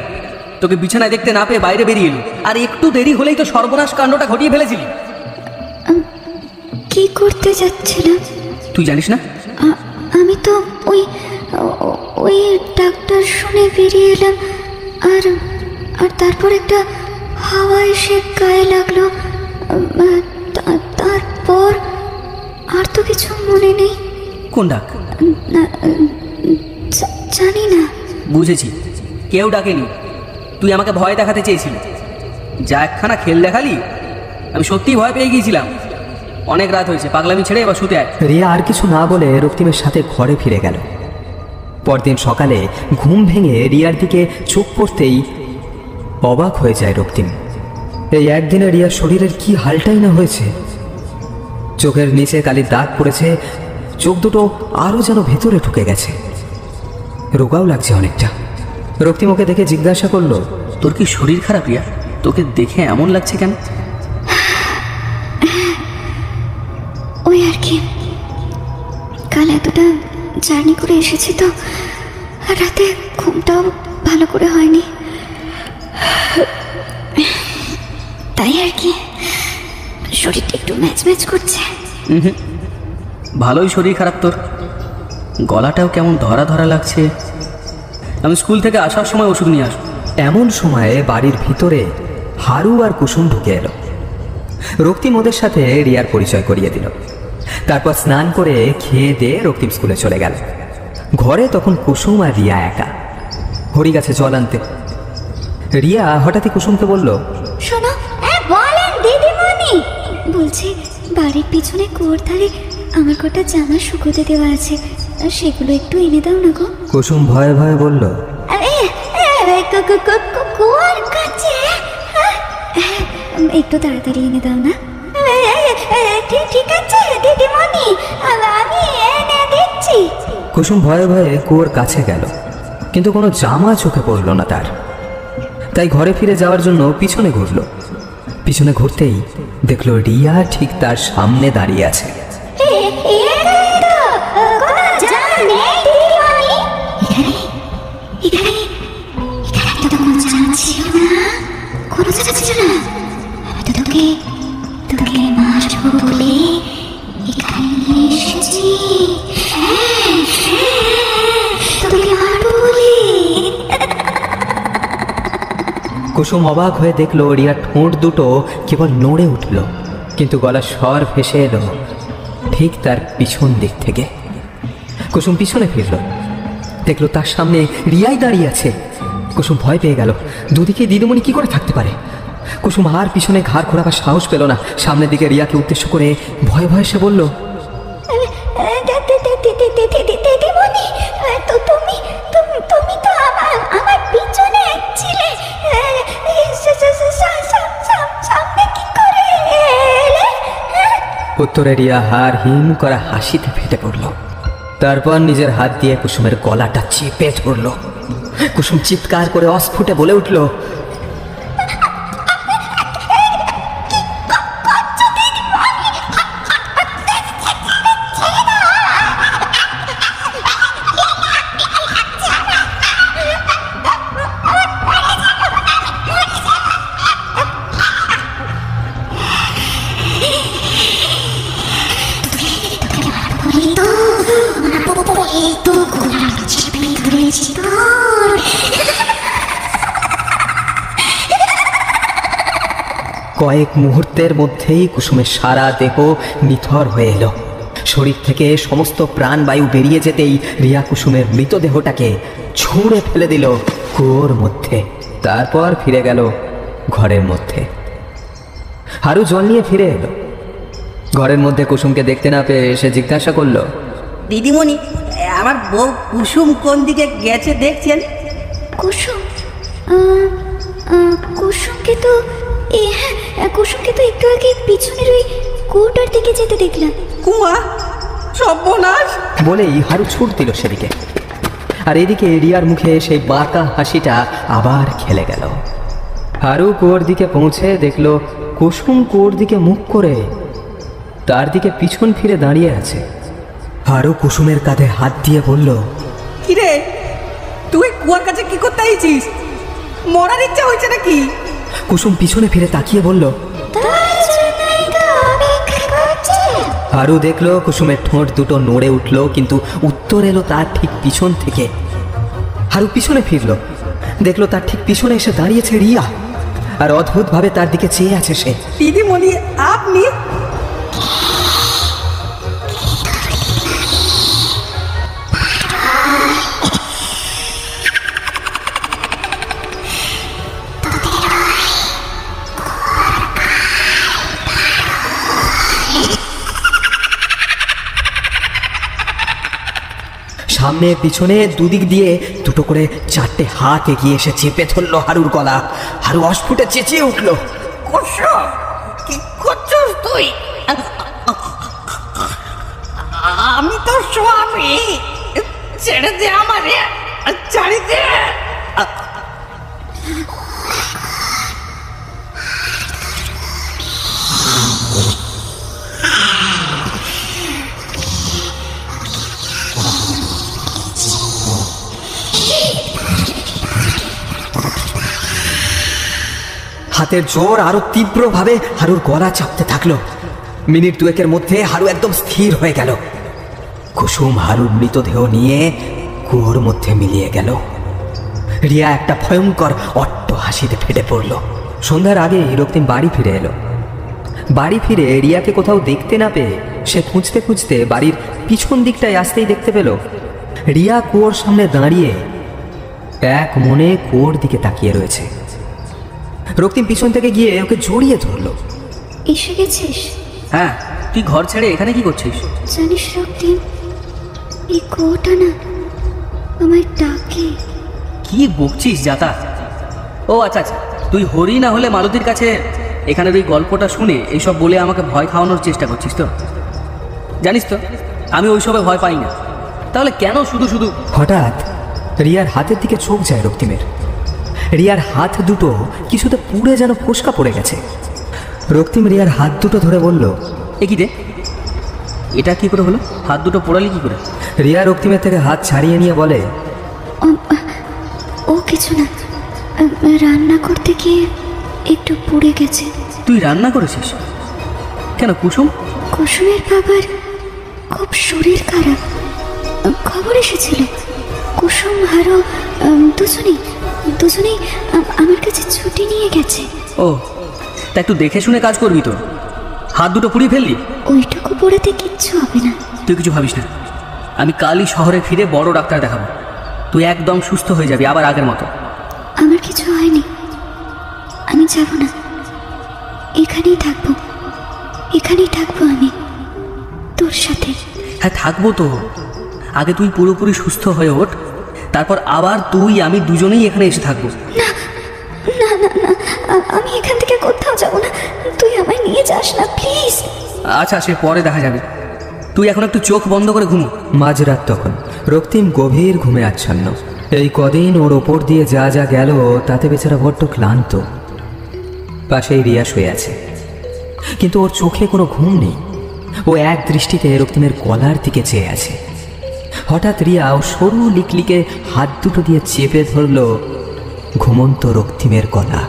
তোকে বিছানায় দেখতে না পেয়ে বাইরে বেরিয়ে এলো। আর একটু দেরি হলেই তো সর্বনাশ কাণ্ডটা ঘটিয়ে ফেলেছিলি। কি করতে যাচ্ছিলাম তুই জানিস না? আমি তো ওই ডাক্তার শুনে বেরিয়ে এলাম। আর তারপর একটা হাওয়া এসে গায়ে লাগলো। তারপর আর তো কিছু মনে নেই। কোন ডাক? জানি না। বুঝেছি, কেউ ডাকেনি। তুই আমাকে ভয় দেখাতে চেয়েছিলি। যা একখানা খেল দেখালি, আমি সত্যিই ভয় পেয়ে গিয়েছিলাম। অনেক রাত হয়েছে, পাগলামি ছেড়ে এবার শুতে আয়। রিয়া আর কিছু না বলে রক্তিমের সাথে ঘরে ফিরে গেল। পরদিন সকালে ঘুম ভেঙে রিয়ার দিকে চোখ পড়তেই অবাক হয়ে যায় রক্তিম। এই একদিনে রিয়ার শরীরের কি হালটাই না হয়েছে। চোখের নিচে কালির দাগ পড়েছে, চোখ দুটো আরো যেন ভেতরে ঢুকে গেছে। রোগাও লাগছে অনেকটা। রক্তিম ওকে দেখে জিজ্ঞাসা করলো, তোর কি শরীর খারাপ রিয়া? তোকে দেখে এমন লাগছে কেন? ওই আর কি, কাল এতটা জার্নি করে এসেছি তো, আর রাতে ঘুমটাও ভালো করে হয়নি, তাই আর কি শরীরটা একটু ম্যাচ করছে। ভালোই শরীর খারাপ তোর। গলাটাও কেমন ধরা ধরা লাগছে। আমি স্কুল থেকে আসার সময় ওষুধ নিয়ে আসবো। এমন সময়ে বাড়ির ভিতরে হারু আর কুসুম ঢুকে এলো। রক্তিম ওদের সাথে রিয়ার পরিচয় করিয়ে দিল। তারপর স্নান করে খেয়ে দিয়ে রক্তিম স্কুলে চলে গেল। ঘরে তখন কুসুম আর রিয়া একা। হরি গাছে জল আনতে রিয়া হঠাৎই কুসুমকে বলল, শোনো, বলেন দিদিমণি। বলছি বাড়ির পিছনে কুয়োর ধারে আমার কটা জামা শুকোতে দেওয়া আছে, সেগুলো একটু এনে দাও না গো। কুসুম ভয়ে ভয়ে বলল, কুয়োর কাছে? একটু তাড়াতাড়ি এনে দাও না। ঠিক আছে দিদিমণি, আমি এনে দিচ্ছি। কুসুম ভয়ে ভয়ে কুয়োর কাছে গেল, কিন্তু কোনো জামা চোখে পড়ল না তার। তাই ঘরে ফিরে যাওয়ার জন্য পিছনে ঘুরল। পিছনে ঘুরতেই দেখলো রিয়া ঠিক তার সামনে দাঁড়িয়ে আছে। কুসুম অবাক হয়ে দেখলো রিয়ার ঠোঁট দুটো কেবল নড়ে উঠল, কিন্তু গলার স্বর ভেসে এলো ঠিক তার পিছন দিক থেকে। কুসুম পিছনে ফিরল, দেখলো তার সামনে রিয়াই দাঁড়িয়ে আছে। কুসুম ভয় পেয়ে গেল, দুদিকে দিদিমণি কি করে থাকতে পারে। কুসুম আর পিছনে ঘাড় ঘোরাবার সাহস পেল না। সামনের দিকে রিয়াকে উদ্দেশ্য করে ভয়ে ভয়ে সে বলল, দিদিমণি, তুমি তো আমার পিছনে ছিলে, সামনে কি করে এলে? উত্তরে রিয়া হার হিম করা হাসিতে ফেটে পড়ল। তারপর নিজের হাত দিয়ে কুসুমের গলাটা চেপে ধরল। কুসুম চিৎকার করে অস্ফুটে বলে উঠল, কয়েক মুহূর্তের মধ্যেই কুসুমের সারা দেহ নিথর হয়ে এলো। শরীর থেকে সমস্ত প্রাণবায়ু বেরিয়ে যেতেই রিয়া কুসুমের মৃতদেহটাকে ছুঁড়ে ফেলে দিল কুয়োর মধ্যে। তারপর ফিরে গেল ঘরের মধ্যে। হারু জল নিয়ে ফিরে এলো। ঘরের মধ্যে কুসুমকে দেখতে না পেয়ে সে জিজ্ঞাসা করলো, দিদিমণি, আমার বউ কুসুম কোন দিকে গেছে দেখছেন? কুসুম? কুসুমকে তো কুসুমকে তো একটু আগে পিছনের ওই কুয়োটার দিকে যেতে দেখলাম। কুয়া? সর্বনাশ! বলেই হারু ছুট দিল সেদিকে। আর এদিকে রিয়ার মুখে সেই বাঁকা হাসিটা আবার খেলে গেল। হারু কুয়োর দিকে পৌঁছে দেখলো কুসুম কুয়োর দিকে মুখ করে তার দিকে পিছন ফিরে দাঁড়িয়ে আছে। হারু কুসুমের কাঁধে হাত দিয়ে বলল, কিরে, তুই কুয়ার কাছে কি করতে আইছিস? মরার ইচ্ছা হয়েছে নাকি? কুসুম পিছনে ফিরে তাকিয়ে বলল, হারু দেখলো কুসুমের ঠোঁট দুটো নড়ে উঠল, কিন্তু উত্তর এলো তার ঠিক পিছন থেকে। হারু পিছনে ফিরল, দেখলো তার ঠিক পিছনে এসে দাঁড়িয়েছে রিয়া, আর অদ্ভুতভাবে তার দিকে চেয়ে আছে সে। দিদিমণি, আপনি? সামনে পিছনে দুদিক দিয়ে দুটো করে চারটে হাত এগিয়ে এসে চেপে ধরলো হারুর গলা। হারু অস্ফুটে চেঁচিয়ে উঠল, কুসুম, কি করছিস তুই? আমি তো স্বামী, ছেড়ে দে আমারে, ছাড়ি দে। হাতের জোর আরো তীব্রভাবে হারুর গলা চাপতে থাকলো। মিনিট দুয়েকের মধ্যে হারু একদম স্থির হয়ে গেল। কুসুম হারুর মৃতদেহ নিয়ে কুয়োর মধ্যে মিলিয়ে গেল। রিয়া একটা ভয়ঙ্কর অট্ট হাসিতে ফেটে পড়ল। সন্ধ্যার আগে রক্তিম বাড়ি ফিরে এলো। বাড়ি ফিরে রিয়াকে কোথাও দেখতে না পেয়ে সে খুঁজতে খুঁজতে বাড়ির পিছন দিকটায় আসতেই দেখতে পেল রিয়া কুয়োর সামনে দাঁড়িয়ে এক মনে কুয়োর দিকে তাকিয়ে রয়েছে। রক্তিম পিছন থেকে গিয়ে ওকে জড়িয়ে ধরলো। এসে গেছিস? হ্যাঁ, তুই ঘর ছেড়ে এখানে কি করছিস? জানিস রক্তিম, এই কুয়োটা না আমার ডাকে। কি বকছিস যাতা? ও আচ্ছা আচ্ছা, তুই হরি না হলে মালতীর কাছে এখানের ওই গল্পটা শুনে এইসব বলে আমাকে ভয় খাওয়ানোর চেষ্টা করছিস তো? জানিস তো আমি ওইসবে ভয় পাই না, তাহলে কেন শুধু শুধু? হঠাৎ রিয়ার হাতের দিকে চোখ যায় রক্তিমের। রিয়ার হাত দুটো কিছুতে পুড়ে যেন ফোসকা পড়ে গেছে। রক্তিম রিয়ার হাত দুটো ধরে বলল, এ কি রে, এটা কি করে হলো? হাত দুটো পোড়ালি কি করে? রিয়া রক্তিমের থেকে হাত ছাড়িয়ে নিয়ে বলে, ও কিছু না, রান্না করতে গিয়ে একটু পুড়ে গেছে। তুই রান্না করেছিস? কেন কুসুম? কুসুমের বাবার খুব শরীর খারাপ, খবর এসেছিল। কুসুম আরও দুজনেই আমার কাছে ছুটি নিয়ে গেছে। ও, তা একটু দেখে শুনে কাজ করবি তো। হাত দুটো পুড়িয়ে ফেললি? ওইটুকু পড়াতে কিচ্ছু হবে না। তুই কিছু ভাবিস না, আমি কালই শহরে ফিরে বড় ডাক্তার দেখাবো। তুই একদম সুস্থ হয়ে যাবি, আবার আগের মতো। আমার কিছু হয়নি, আমি যাব না, এখানেই থাকবো আমি তোর সাথে। হ্যাঁ থাকবো তো, আগে তুই পুরোপুরি সুস্থ হয়ে ওঠ, তারপর আবার তুই আমি দুজনেই এখানে এসে থাকবো। না, আমি এখান থেকে কোথাও যাব না, তুই আমায় নিয়ে যাস না প্লিজ। আচ্ছা, সে পরে দেখা যাবে, তুই এখন একটু চোখ বন্ধ করে ঘুমো। মাঝরাত তখন। রক্তিম গভীর ঘুমে আচ্ছন্ন। এই কদিন ওর ওপর দিয়ে যা যা গেল তাতে বেচারা বড্ড ক্লান্ত। পাশেই রিয়া শুয়ে আছে, কিন্তু ওর চোখে কোনো ঘুম নেই। ও এক দৃষ্টিতে রক্তিমের গলার দিকে চেয়ে আছে। হঠাৎ রিয়া ও সরু লিকলিকে হাত দুটো দিয়ে চেপে ধরল ঘুমন্ত রক্তিমের গলা।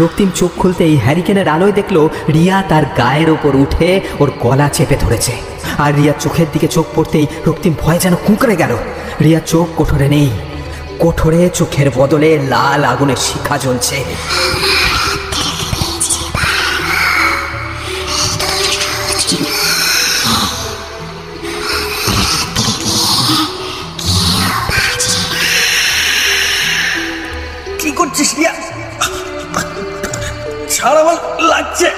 রক্তিম চোখ খুলতেই হ্যারিকেনের আলোয় দেখলো রিয়া তার গায়ের ওপর উঠে ওর গলা চেপে ধরেছে। আর রিয়ার চোখের দিকে চোখ পড়তেই রক্তিম ভয় যেন কুঁকড়ে গেল। রিয়ার চোখ কোঠরে নেই, কোঠরে চোখের বদলে লাল আগুনের শিখা জ্বলছে। কি করছিস রিয়া? ছাড়া, আমার লাগছে।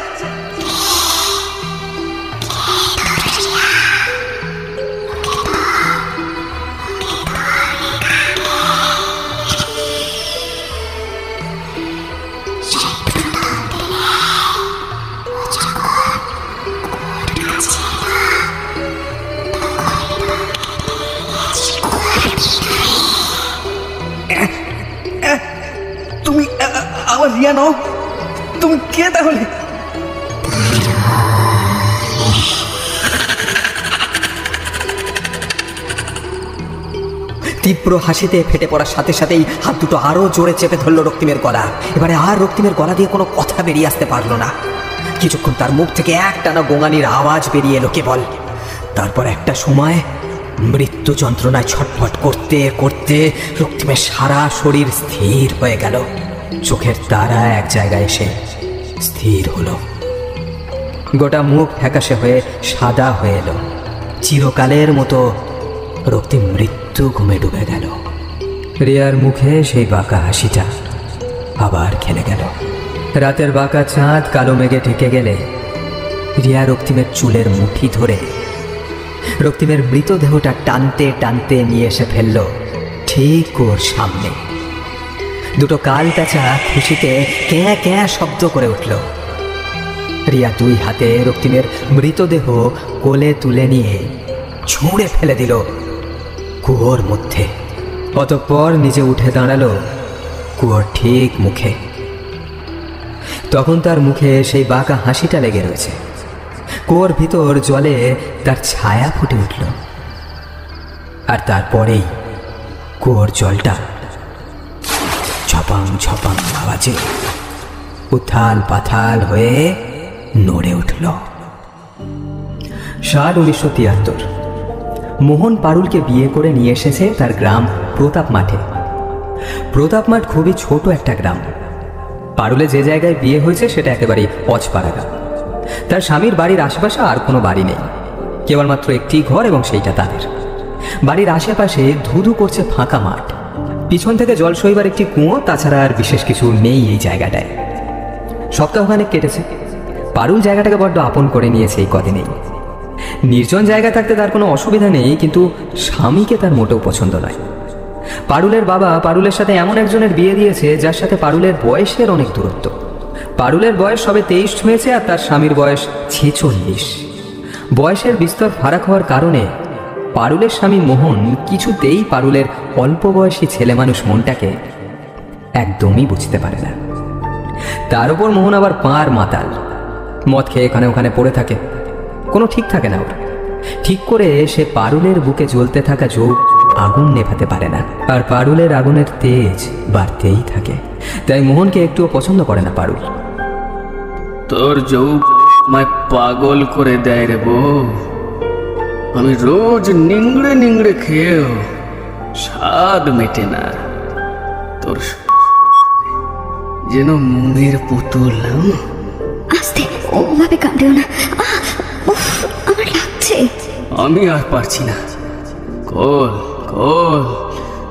তুমি আমার রিয়া নও? তুমি কে তাহলে? তীব্র হাসিতে ফেটে পড়ার সাথে সাথেই হাত দুটো আরো জোরে চেপে ধরলো রক্তিমের গলা। এবারে আর রক্তিমের গলা দিয়ে কোনো কথা বেরিয়ে আসতে পারলো না। কিছুক্ষণ তার মুখ থেকে একটানা গোঙানির আওয়াজ বেরিয়ে এলো কেবল। তারপর একটা সময় মৃত্যু যন্ত্রণায় ছটফট করতে করতে রক্তিমের সারা শরীর স্থির হয়ে গেল। চোখের তারা এক জায়গায় এসে স্থির হলো। গোটা মুখ ফ্যাকাশে হয়ে সাদা হয়ে এলো। চিরকালের মতো রক্তিম মৃত্যু ঘুমে ডুবে গেল। রিয়ার মুখে সেই বাঁকা হাসিটা আবার খেলে গেল। রাতের বাঁকা চাঁদ কালো মেঘে ঢেকে গেলে রিয়া রক্তিমের চুলের মুঠি ধরে রক্তিমের মৃতদেহটা টানতে টানতে নিয়ে এসে ফেলল ঠিক ওর সামনে। দুটো কাল পেঁচা খুশিতে ক্যাঁ ক্যাঁ শব্দ করে উঠল। রিয়া দুই হাতে রক্তিমের মৃতদেহ কোলে তুলে নিয়ে ছুঁড়ে ফেলে দিল কুয়োর মধ্যে। অতঃপর নিজে উঠে দাঁড়ালো কুয়োর ঠিক মুখে। তখন তার মুখে সেই বাঁকা হাসিটা লেগে রয়েছে। কুয়োর ভিতর জলে তার ছায়া ফুটে উঠল। আর তারপরেই কুয়োর জলটা ঝপাং ঝপাং আওয়াজে উথাল পাথাল হয়ে নড়ে উঠল। সাল 1973। মোহন পারুলকে বিয়ে করে নিয়ে এসেছে তার গ্রাম প্রতাপ মাঠে। প্রতাপ মাঠ খুবই ছোট একটা গ্রাম। পারুলে যে জায়গায় বিয়ে হয়েছে সেটা একেবারেই অজপাড়া গ্রাম। তার স্বামীর বাড়ির আশেপাশে আর কোনো বাড়ি নেই, কেবলমাত্র একটি ঘর, এবং সেইটা তাদের। বাড়ির আশেপাশে ধুধু করছে ফাঁকা মাঠ, পিছন থেকে জল সইবার একটি কুয়ো, তাছাড়া আর বিশেষ কিছু নেই এই জায়গাটায়। সপ্তাহখানেক কেটেছে। পারুল জায়গাটাকে বড্ড আপন করে নিয়েছে এই কদিনেই। নির্জন জায়গা থাকতে তার কোনো অসুবিধা নেই, কিন্তু স্বামীকে তার মোটেও পছন্দ নয়। পারুলের বাবা পারুলের সাথে এমন একজনের বিয়ে দিয়েছে যার সাথে পারুলের বয়সের অনেক দূরত্ব। পারুলের বয়স সবে 23 ছুঁয়েছে আর তার স্বামীর বয়স 46। বয়সের বিস্তর ফারাক হওয়ার কারণে পারুলের স্বামী মোহন কিছুতেই পারুলের অল্প বয়সী ছেলে মানুষ মনটাকে একদমই বুঝতে পারে না। তার উপর মোহন আবার পাঁর মাতাল, মদ খেয়ে এখানে ওখানে পড়ে থাকে, কোনো ঠিক থাকে না ওর। ঠিক করে সে পারুলের বুকে জ্বলতে থাকা যৌগ আগুন নেভাতে পারে না, আর পারুলের আগুনের তেজ বাড়তেই থাকে। তাই মোহনকে একটুও পছন্দ করে না পারুল। তোর যৌগ আমায় পাগল করে দেয় রে বউ। আমি রোজ নিংড়ে নিংড়ে খেয়েও স্বাদ মেটে না। তোর যেন মনের পুতুল। আস্তে, ওভাবে কামড়েও না, উফ, আমার লাগছে। আমি আর পারছি না। কল কল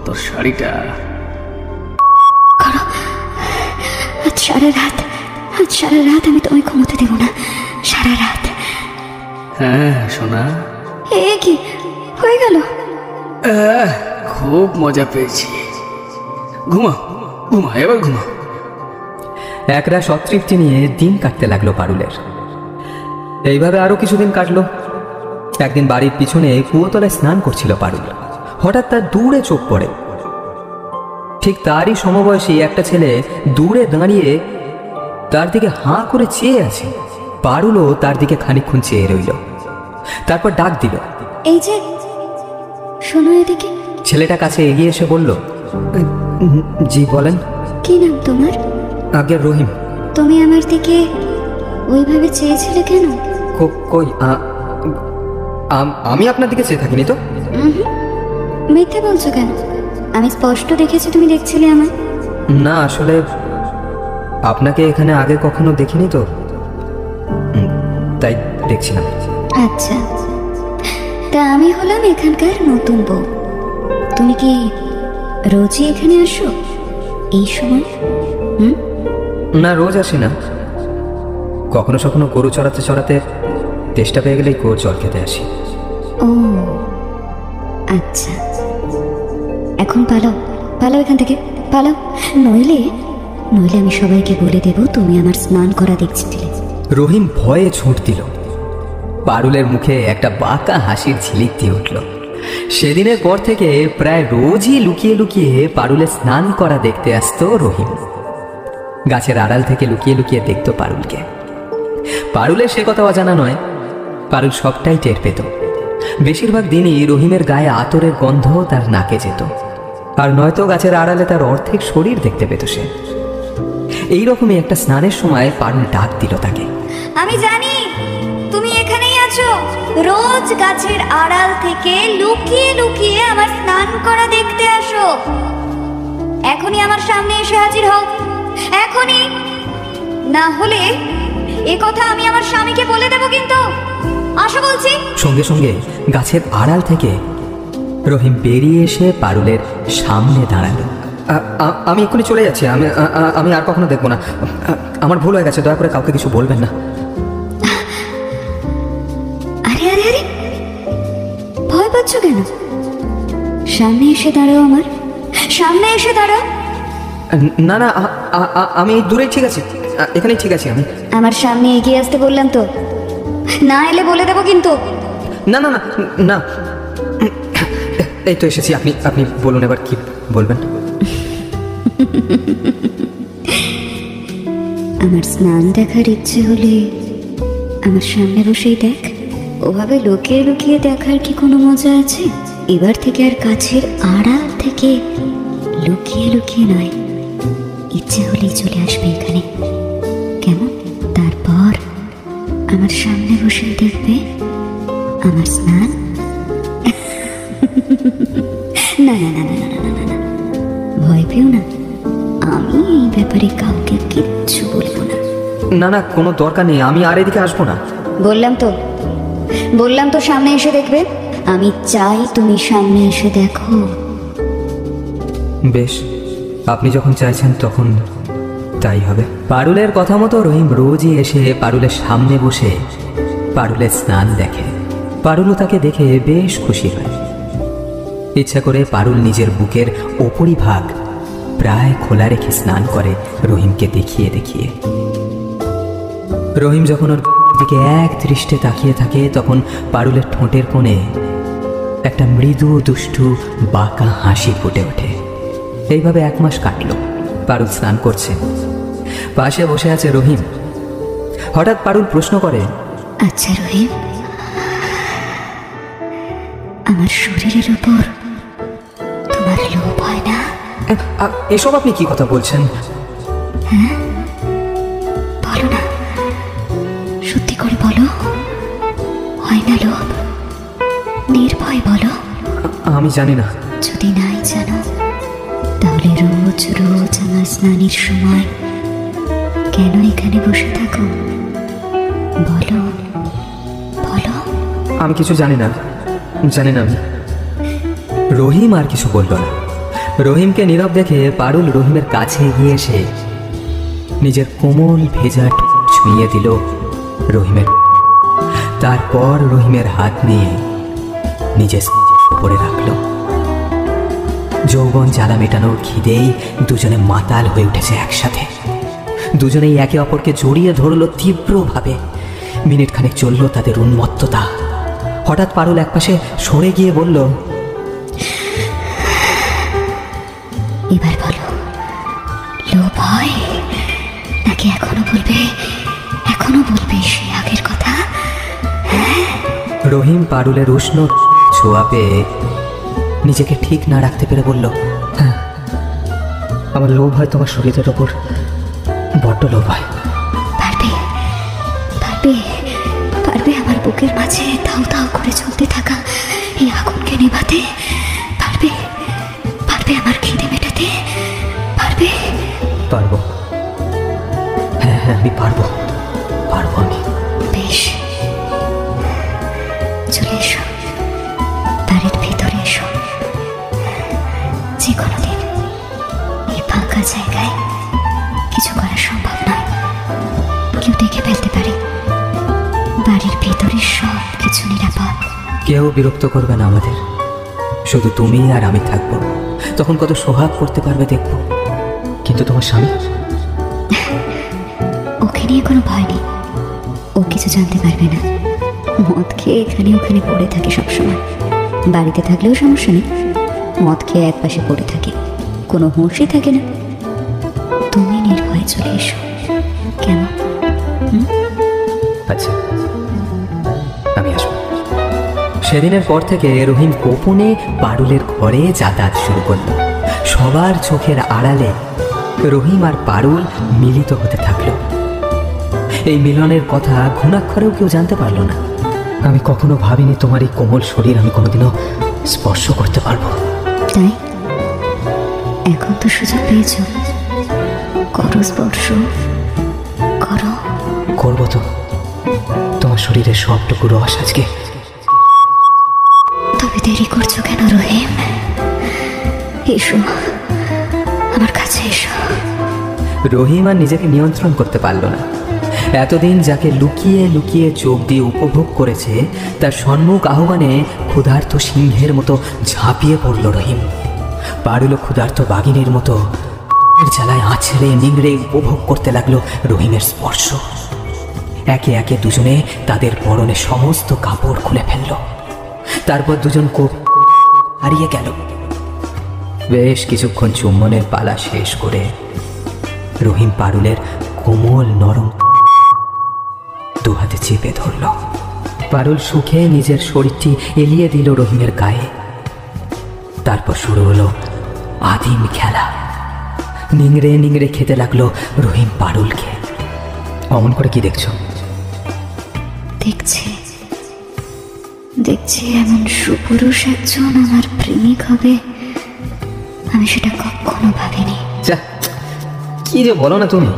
তোর শাড়িটা। আজ সারা রাত আমি তোমায় ঘুমোতে দেবো না, সারা রাত। হ্যাঁ সোনা, এ কি হয়ে গেল? খুব মজা পেয়েছি। ঘুমা ঘুমা, এবার ঘুমা। একরা সতৃপ্তি নিয়ে দিন কাটতে লাগলো পারুলের। এইভাবে আরো কিছুদিন কাটলো। একদিন বাড়ির পিছনে কুয়োতলায় স্নান করছিল পারুল। হঠাৎ তার দূরে চোখ পড়ে। ঠিক তারই সমবয়সী একটা ছেলে দূরে দাঁড়িয়ে তার দিকে হাঁ করে চেয়ে আছে। পারুলও তার দিকে খানিকক্ষণ চেয়ে রইল, তারপর ডাক দিল, এই যে, শোনো এদিকে। ছেলেটা কাছে এগিয়ে এসে বলল, জি বলেন। কি নাম তোমার? আগে রহিম। তুমি আমার দিকে ওইভাবে চেয়েছিলে কেন? কই, আমি আপনার দিকে চেয়ে থাকিনি তো। মিথ্যে বলছো কেন? আমি স্পষ্ট দেখেছি তুমি দেখছিলে আমায়। না, আসলে আপনাকে এখানে আগে কখনো দেখিনি তো, তাই দেখছিলাম। আচ্ছা, তা আমি হলাম এখানকার নতুন বউ। তুমি কি রোজই এখানে আসো এই সময়? না, রোজ আসি না। কখনো কখনো গরু চড়াতে চড়াতে তেষ্টা পেয়ে গেলেই গরুর জল খেতে আসি। ও আচ্ছা, এখন পালাও, পালাও এখান থেকে, পালাও। নইলে আমি সবাইকে বলে দেব তুমি আমার স্নান করা দেখছিলে। রহিম ভয়ে ছুট দিল। পারুলের মুখে একটা বাঁকা হাসির ঝিলিক দিয়ে উঠল। সেদিনের পর থেকে প্রায় রোজই লুকিয়ে লুকিয়ে পারুলের স্নান করা দেখতে আসতো রহিম। গাছের আড়াল থেকে লুকিয়ে লুকিয়ে দেখত পারুলকে। পারুলের সে কথা অজানা নয়, পারুল সবটাই টের পেত। বেশিরভাগ দিনই রহিমের গায়ে আতরের গন্ধ তার নাকে যেত, আর নয়তো গাছের আড়ালে তার অর্ধেক শরীর দেখতে পেত সে। এইরকমই একটা স্নানের সময় পারুল ডাক দিল তাকে, আমি জানি তুমি এখানেই আছো। রোজ গাছের আড়াল থেকে লুকিয়ে লুকিয়ে আমার স্নান করা দেখতে আসো। এখনই আমার সামনে এসে হাজির হও, এখনই। না হলে এ কথা আমি আমার স্বামীকে বলে দেব কিন্তু। আসো বলছি। সঙ্গে সঙ্গে গাছের আড়াল থেকে রহিম বেরিয়ে এসে পারুলের সামনে দাঁড়ালো। আমি এক্ষুনি চলে যাচ্ছি, আমি আর কখনো দেখবো না। আমার ভুল হয়ে গেছে, দয়া করে কাউকে কিছু বলবেন না। আরে আরে আরে, ভয় পাচ্ছ কেন? সামনে এসে দাঁড়াও, আমার সামনে এসে দাঁড়াও। না না, আমি দূরেই ঠিক আছে, এখানেই ঠিক আছে। আমি আমার সামনে এগিয়ে আসতে বললাম তো, না এলে বলে দেবো কিন্তু। না না না না, এই তো এসেছি। আপনি বলুন এবার কি বলবেন। আমার স্নান দেখার ইচ্ছে হলে আমার সামনে বসেই দেখ। ওভাবে লুকিয়ে লুকিয়ে দেখার কি কোনো মজা আছে? এবার থেকে আর গাছের আড়াল থেকে লুকিয়ে লুকিয়ে নয়, ইচ্ছে হলেই চলে আসবে এখানে, কেমন? তারপর আমার সামনে বসেই দেখবে আমার স্নান। না না না না না না না না, ভয় পেও না, আমি এই ব্যাপারে কাউকে কিচ্ছু বলবো না। না না, কোনো দরকার নেই, আমি আর এদিকে আসবো না। বললাম তো সামনে এসে দেখবে। আমি চাই তুমি সামনে এসে দেখো। বেশ, আপনি যখন চাইছেন তখন তাই হবে। পারুলের কথা মতো রহিম রোজই এসে পারুলের সামনে বসে পারুলের স্নান দেখে। পারুলও তাকে দেখে বেশ খুশি হয়। ইচ্ছা করে পারুল নিজের বুকের ওপরিভাগ প্রায় খোলা রেখে স্নান করে রহিমকে দেখিয়ে দেখিয়ে। রহিম যখন ওর দিকে এক দৃষ্টে তাকিয়ে থাকে তখন পারুলের ঠোঁটের কোণে একটা মৃদু দুষ্টু বাঁকা হাসি ফুটে ওঠে। এইভাবে 1 মাস কাটল। পারুল স্নান করছে, পাশে বসে আছে রহিম। হঠাৎ পারুল প্রশ্ন করে, আচ্ছা রহিম, আমার শরীরের উপর তোমার লোভ হয় না? এসব আপনি কি কথা বলছেন? হ্যাঁ, বলো না, সত্যি করে বলো, হয় না লোভ? নির্ভয় বলো। আমি জানি না। যদি নাই জানো তাহলে রোজ রোজ আমার স্নানের সময় কেন এখানে বসে থাকো? বলো বলো। আমি কিছু জানি না, জানি না আমি। রহিম আর কিছু বলল না। রহিমকে নীরব দেখে পারুল রহিমের কাছে এগিয়ে এসে নিজের কোমল ভেজা ছুঁয়ে দিল রহিমের। তারপর রহিমের হাত নিয়ে নিজের উপরে রাখল। যৌবন জ্বালা মেটানোর খিদেই দুজনে মাতাল হয়ে উঠেছে একসাথে। দুজনেই একে অপরকে জড়িয়ে ধরল তীব্রভাবে। মিনিট খানেক চলল তাদের উন্মত্ততা। হঠাৎ পারুল একপাশে সরে গিয়ে বলল, এবার বলো, লোভ হয় নাকি এখনো বলবে সে আগের কথা? রহিম পারুলের উষ্ণ ছোঁয়া পেয়ে নিজেকে ঠিক না রাখতে পেরে বলল, হ্যাঁ, আমার লোভ হয় তোমার শরীরের ওপর, বড্ড লোভ হয়। পারবে পারবে পারবে আমার বুকের মাঝে দাউ দাউ করে চলতে থাকা এই আগুনকে নেভাতে? পারবে পারবে আমার খিদে মেটাতে? পারবে? পারবো, হ্যাঁ হ্যাঁ, আমি পারবো আমি। বেশ, চলে এসো, বাড়ির ভিতরে এসো। যে কোনো দিন এই ফাঁকা জায়গায় কিছু করা সম্ভব নয়, কেউ দেখে ফেলতে পারে। বাড়ির ভিতরে সব কিছু নিরাপদ। কেউ বিরক্ত করবে না আমাদের, শুধু তুমি আর আমি থাকবো। তখন কত সোহাগ করতে পারবে দেখবো। কিন্তু তোমার স্বামী? ওকে নিয়ে কোনো ভয় নেই, ও কিছু জানতে পারবে না। মদ খেয়ে এখানে ওখানে পড়ে থাকে সবসময়। বাড়িতে থাকলেও সমস্যা নেই, মদ খেয়ে এক পাশে পড়ে থাকে, কোনো হুঁশই থাকে না। তুমি নির্ভয়ে চলে এসো, কেমন? আচ্ছা, আমি আসবো। সেদিনের পর থেকে রহিম গোপনে পারুলের ঘরে যাতায়াত শুরু করল। সবার চোখের আড়ালে রহিম আর পারুল মিলিত হতে থাকলো। এই মিলনের কথা ঘুণাক্ষরেও কেউ জানতে পারলো না। আমি কখনো ভাবিনি তোমার এই কোমল শরীর আমি কোনোদিনও স্পর্শ করতে পারবো। তাই এখন তো সুযোগ পেয়েছ, করো স্পর্শ, করো। করবো তো, তোমার শরীরের সবটুকু রস আজকে। তবে দেরি করছো কেন রহিম? এসো আমার কাছে এসো। রহিম আর নিজেকে নিয়ন্ত্রণ করতে পারল না। এতদিন যাকে লুকিয়ে লুকিয়ে চোখ দিয়ে উপভোগ করেছে তার সম্মুখ আহ্বানে ক্ষুধার্ত সিংহের মতো ঝাঁপিয়ে পড়ল রহিম। পারুল ক্ষুধার্ত বাঘিনীর মতো জ্বালায় আছড়ে নিংড়ে উপভোগ করতে লাগলো রহিমের স্পর্শ। একে একে দুজনে তাদের পরনে সমস্ত কাপড় খুলে ফেলল। তারপর দুজন কোপ হারিয়ে গেল। বেশ কিছুক্ষণ চুম্বনের পালা শেষ করে রহিম পারুলের কোমল নরম দুহাতে চেপে ধরল। পারুল সুখে নিজের শরীরটি এলিয়ে দিল রহিমের গায়ে। তারপর শুরু হলো আদিম খেলা। নিংড়ে নিংড়ে খেতে লাগলো রহিম পারুলকে। অমন করে কি দেখছো? দেখছি দেখছি এমন সুপুরুষ একজন আমার প্রেমিক হবে, আমি সেটা কখনো ভাবিনি। কি যে বলো না তুমি।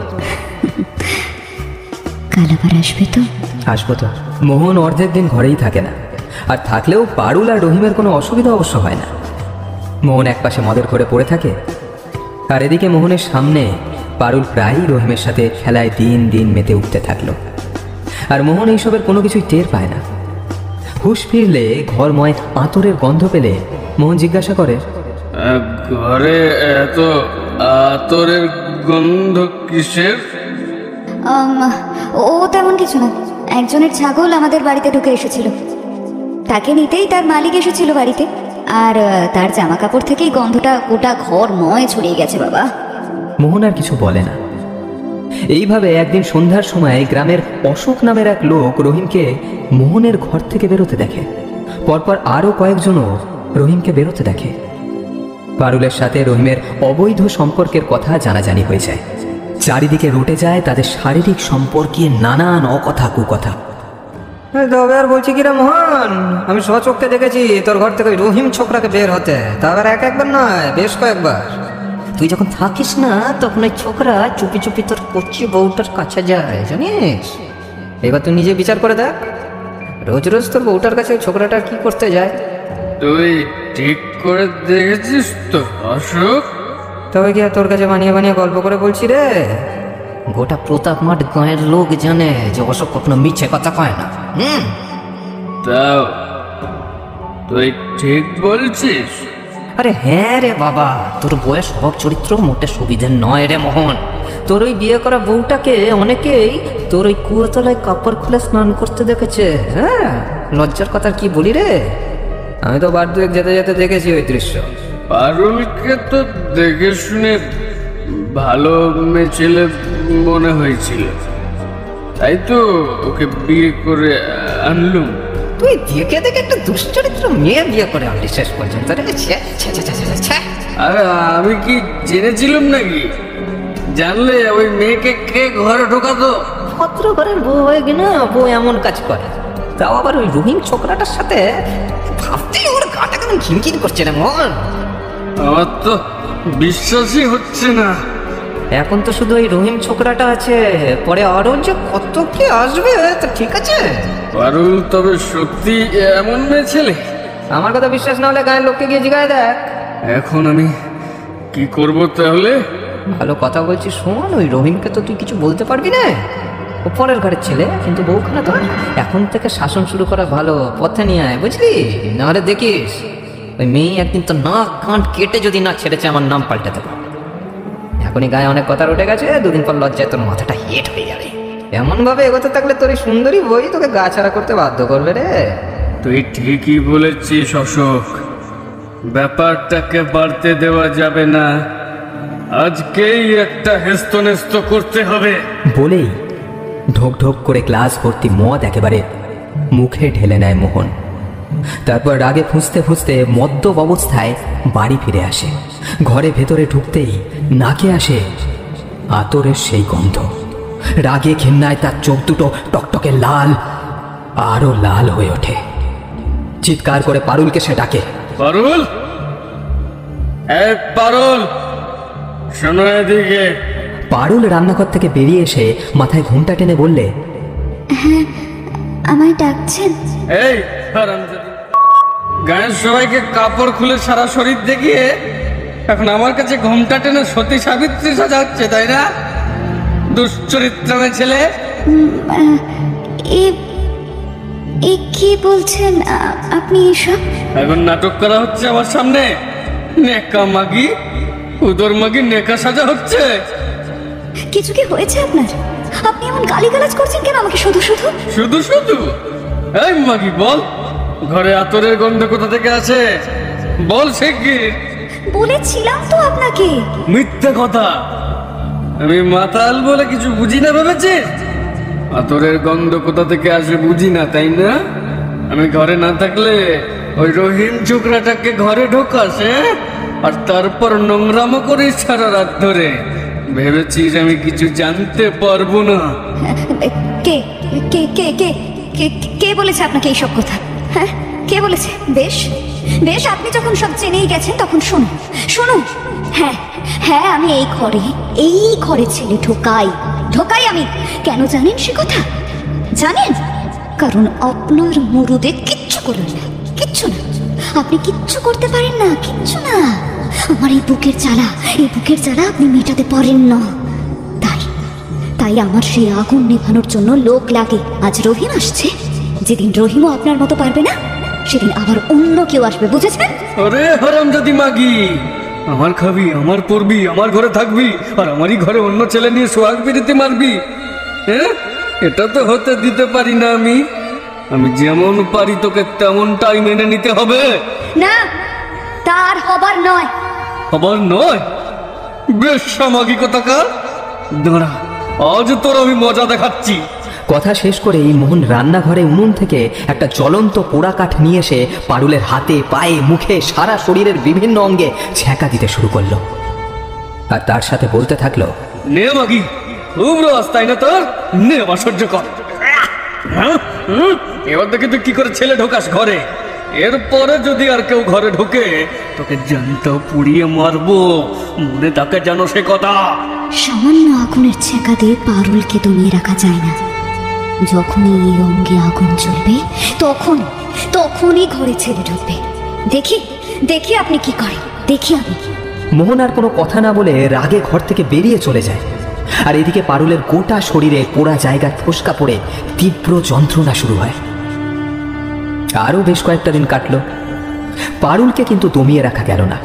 কাল আবার আসবে তো? আসবো তো। মোহন অর্ধেক দিন ঘরেই থাকে না, আর থাকলেও পারুল আর রহিমের কোনো অসুবিধা অবশ্য হয় না। মোহন একপাশে মদের ঘরে পড়ে থাকে, আর এদিকে মোহনের সামনে পারুল প্রায়ই রহিমের সাথে খেলায় দিন দিন মেতে উঠতে থাকলো। আর মোহন এইসবের কোনো কিছুই টের পায় না। হুঁশ ফিরলে ঘরময় আতরের গন্ধ পেলে মোহন জিজ্ঞাসা করে, ঘরে এত আতরের গন্ধ কিসের? ও তেমন কিছু না, একজনের ছাগল আমাদের বাড়িতে ঢুকে এসেছিল, তাকে নিতেই তার মালিক এসেছিল বাড়িতে, আর তার জামা কাপড় থেকেই গন্ধটা গোটা ঘর ময় ছড়িয়ে গেছে বাবা। মোহন আর কিছু বলে না। এইভাবে একদিন সন্ধ্যার সময় গ্রামের অশোক নামের এক লোক রহিমকে মোহনের ঘর থেকে বেরোতে দেখে। পরপর আরো কয়েকজনও রহিমকে বেরোতে দেখে। পারুলের সাথে রহিমের অবৈধ সম্পর্কের কথা জানাজানি হয়ে যায়। চারিদিকে রটে যায় তাদের শারীরিক সম্পর্কে নানান অকথা কুকথা। তবে আর বলছি কিরা মোহন, আমি স্বচক্ষে দেখেছি তোর ঘর থেকে ওই রহিম ছোকরাকে বের হতে, তারপর একবার নয় বেশ কয়েকবার। তুই যখন থাকিস না তখন ওই ছোকরা চুপি চুপি তোর কচি বউটার কাছে যায় জানিস। এবার তুই নিজে বিচার করে দেখ, রোজ রোজ তোর বউটার কাছে ওই ছোকরাটা কি করতে যায়। তুই ঠিক করে দেখেছিস তো অশোক? তবে কি আর তোর কাছে বানিয়ে বানিয়ে গল্প করে বলছি রে? গোটা প্রতাপ মাঠ গাঁয়ের লোক জানে যে অশোক কখনো মিছে কথা কয় না। তাও তুই ঠিক বলছিস? আরে হ্যাঁ রে বাবা, তোর বয়স স্বভাব চরিত্র মোটে সুবিধের নয় রে মোহন। তোর ওই বিয়ে করা বউটাকে অনেকেই তোর ওই কুয়োতলায় কাপড় খুলে স্নান করতে দেখেছে। হ্যাঁ, লজ্জার কথা কি বলি রে, আমি তো বার দুয়েক যেতে যেতে দেখেছি ওই দৃশ্য। পারুলকে তো দেখে শুনে ভালো মেয়ে ছেলে মনে হয়েছিল, তাই তো ওকে বিয়ে করে আনলুম। তুই দেখে দেখে একটা দুশ্চরিত্র মেয়ে বিয়ে করে আনলি শেষ পর্যন্ত রে। আরে আমি কি জেনেছিলাম নাকি? জানলে ওই মেয়েকে কে ঘরে ঢোকাতো? ভদ্র ঘরের বউ হয়ে গেলে বউ এমন কাজ করে, তাও আবার ওই রহিম ছোকরাটার সাথে। ভাবতেই ওর গাটা কেমন খিনখিন করছে রে মন। আমার তো বিশ্বাসই হচ্ছে না। এখন তো শুধু ওই রহিম ছোকরাটা আছে, পরে আরো যে কত কি আসবে তা ঠিক আছে। পারুল তবে সত্যি এমন মেয়ে ছেলে? আমার কথা বিশ্বাস না হলে গায়ের লোককে গিয়ে জিজ্ঞাসা দেখ। এখন আমি কি করব তাহলে? ভালো কথা বলছি শোন, ওই রহিমকে তো তুই কিছু বলতে পারবি না, ও পরের ঘরের ছেলে, কিন্তু বউখানা তো এখন থেকে শাসন শুরু করা ভালো, পথে নিয়ে আয় বুঝলি, নাহলে দেখিস ওই মেয়ে একদিন তো নাক কান কেটে যদি না ছেড়েছে আমার নাম পাল্টে দেবো। এখনই গায়ে অনেক কথা উঠে গেছে, দুদিন পর লজ্জায় তোর মাথাটা হেট হয়ে যাবে। এমন ভাবে এগোতে থাকলে তোর এই সুন্দরী বই তোকে গা ছাড়া করতে বাধ্য করবে রে। তুই ঠিকই বলেছিস অশোক, ব্যাপারটাকে বাড়তে দেওয়া যাবে না, আজকেই একটা হেস্তনেস্ত করতে হবে। বলেই ঢোক ঢোক করে গ্লাস ভর্তি মদ একেবারে মুখে ঢেলে নেয় মোহন। তারপর রাগে ফুঁসতে ফুঁসতে মদ্যপ অবস্থায় বাড়ি ফিরে আসে। ঘরে ভেতরে ঢুকতেই নাকে আসে আতরের সেই গন্ধ। রাগে ঘেন্নায় তার চোখ দুটো টকটকে লাল, আরো লাল হয়ে ওঠে। চিৎকার করে পারুলকে সে ডাকে, পারুল, এই পারুল, শোনো এদিকে। পারুল রান্নাঘর থেকে বেরিয়ে এসে মাথায় ঘুমটা টেনে বললে, হ্যাঁ, আমায় ডাকছেন? এই হারামজাদি, গায়ের সবাইকে কাপড় খুলে সারা শরীর দেখিয়ে এখন আমার কাছে ঘোমটা টেনে সতী সাবিত্রী সাজা হচ্ছে, তাই না? দুশ্চরিত্র ছেলে। এ কি বলছেন আপনি এসব? এখন নাটক করা হচ্ছে আমার সামনে, নেকা মাগি, উদর মাগি নেকা সাজা হচ্ছে। কিছু কি হয়েছে আপনার? আপনি এমন গালিগালাজ করছেন কেন আমাকে শুধু শুধু? শুধু শুধু? এই মাগি বল, ঘরে আতরের গন্ধ কোথা থেকে আছে? বল সে কি? বলেছিলাম তো আপনাকে। মিথ্যে কথা, আমি মাতাল বলে কিছু বুঝি না ভেবেছিস? আতরের গন্ধ কোথা থেকে আসে বুঝি না, তাই না? আমি ঘরে না থাকলে ওই রহিম ছোকরাটাকে ঘরে ঢোকাসে আর তারপর নোংরামো করিস সারা রাত ধরে। ভেবেছিস আমি কিছু জানতে পারবো না? কে কে কে কে কে কে বলেছে আপনাকে এইসব কথা? হ্যাঁ, কে বলেছে? বেশ বেশ, আপনি যখন সব জেনেই গেছেন তখন শুনুন শুনুন। হ্যাঁ হ্যাঁ, আমি এই ঘরে ছেলে ঢোকাই আমি। কেন জানেন সে কথা? জানেন? কারণ আপনার মুরুদে কিচ্ছু করলেন না, কিচ্ছু না। আপনি কিচ্ছু করতে পারেন না, কিচ্ছু না। আমার এই বুকের জ্বালা আপনি মেটাতে পারেন না। তাই আমার সেই আগুন নেভানোর জন্য লোক লাগে। আজ রহিম আসছে, যেদিন রহিমও আপনার মতো পারবে না সেদিন আবার অন্য কেউ আসবে, বুঝেছেন? আরে হারামজাদি মাগি, আমার খাবি, আমার পরবি, আমার ঘরে থাকবি, আর আমারই ঘরে অন্য ছেলে নিয়ে সোহাগ বিড়িতে মারবি। হ্যাঁ, এটা তো হতে দিতে পারি না আমি। আমি যেমন পারি তোকে তেমনটাই মেনে নিতে হবে। না, তার হবার নয়। আবার নয়? বেশ সামাজিকতাকার, দাঁড়া, আজ তোর আমি মজা দেখাচ্ছি। কথা শেষ করেই মোহন রান্নাঘরে উনুন থেকে একটা জ্বলন্ত পোড়া কাঠ নিয়ে এসে পারুলের হাতে, পায়ে, মুখে, সারা শরীরের বিভিন্ন অঙ্গে ছ্যাঁকা দিতে শুরু করলো। আর তার সাথে বলতে থাকলো, নে মাগি, খুব রস তাই না তোর? নে আবার সহ্য কর। এবার দেখে তুই কি করে ছেলে ঢোকাস ঘরে। এরপরে যদি আর কেউ ঘরে ঢোকে তোকে জ্যান্ত পুড়িয়ে মারবো, মনে তাকে জানো সে কথা। সামান্য আগুনের ছেঁকা দিয়ে পারুলকে দমিয়ে রাখা যায় না। যখনই এই অঙ্গে আগুন জ্বলবে তখনই ঘরে ছেলে ঢুকবে। দেখি দেখি আপনি কি করেন, দেখি আমি। মোহন আর কোনো কথা না বলে রাগে ঘর থেকে বেরিয়ে চলে যায়। আর এদিকে পারুলের গোটা শরীরে পোড়া জায়গায় ফোসকা পড়ে তীব্র যন্ত্রণা শুরু হয়। আরও বেশ কয়েকটা দিন কাটল, পারুলকে কিন্তু দমিয়ে রাখা গেল না।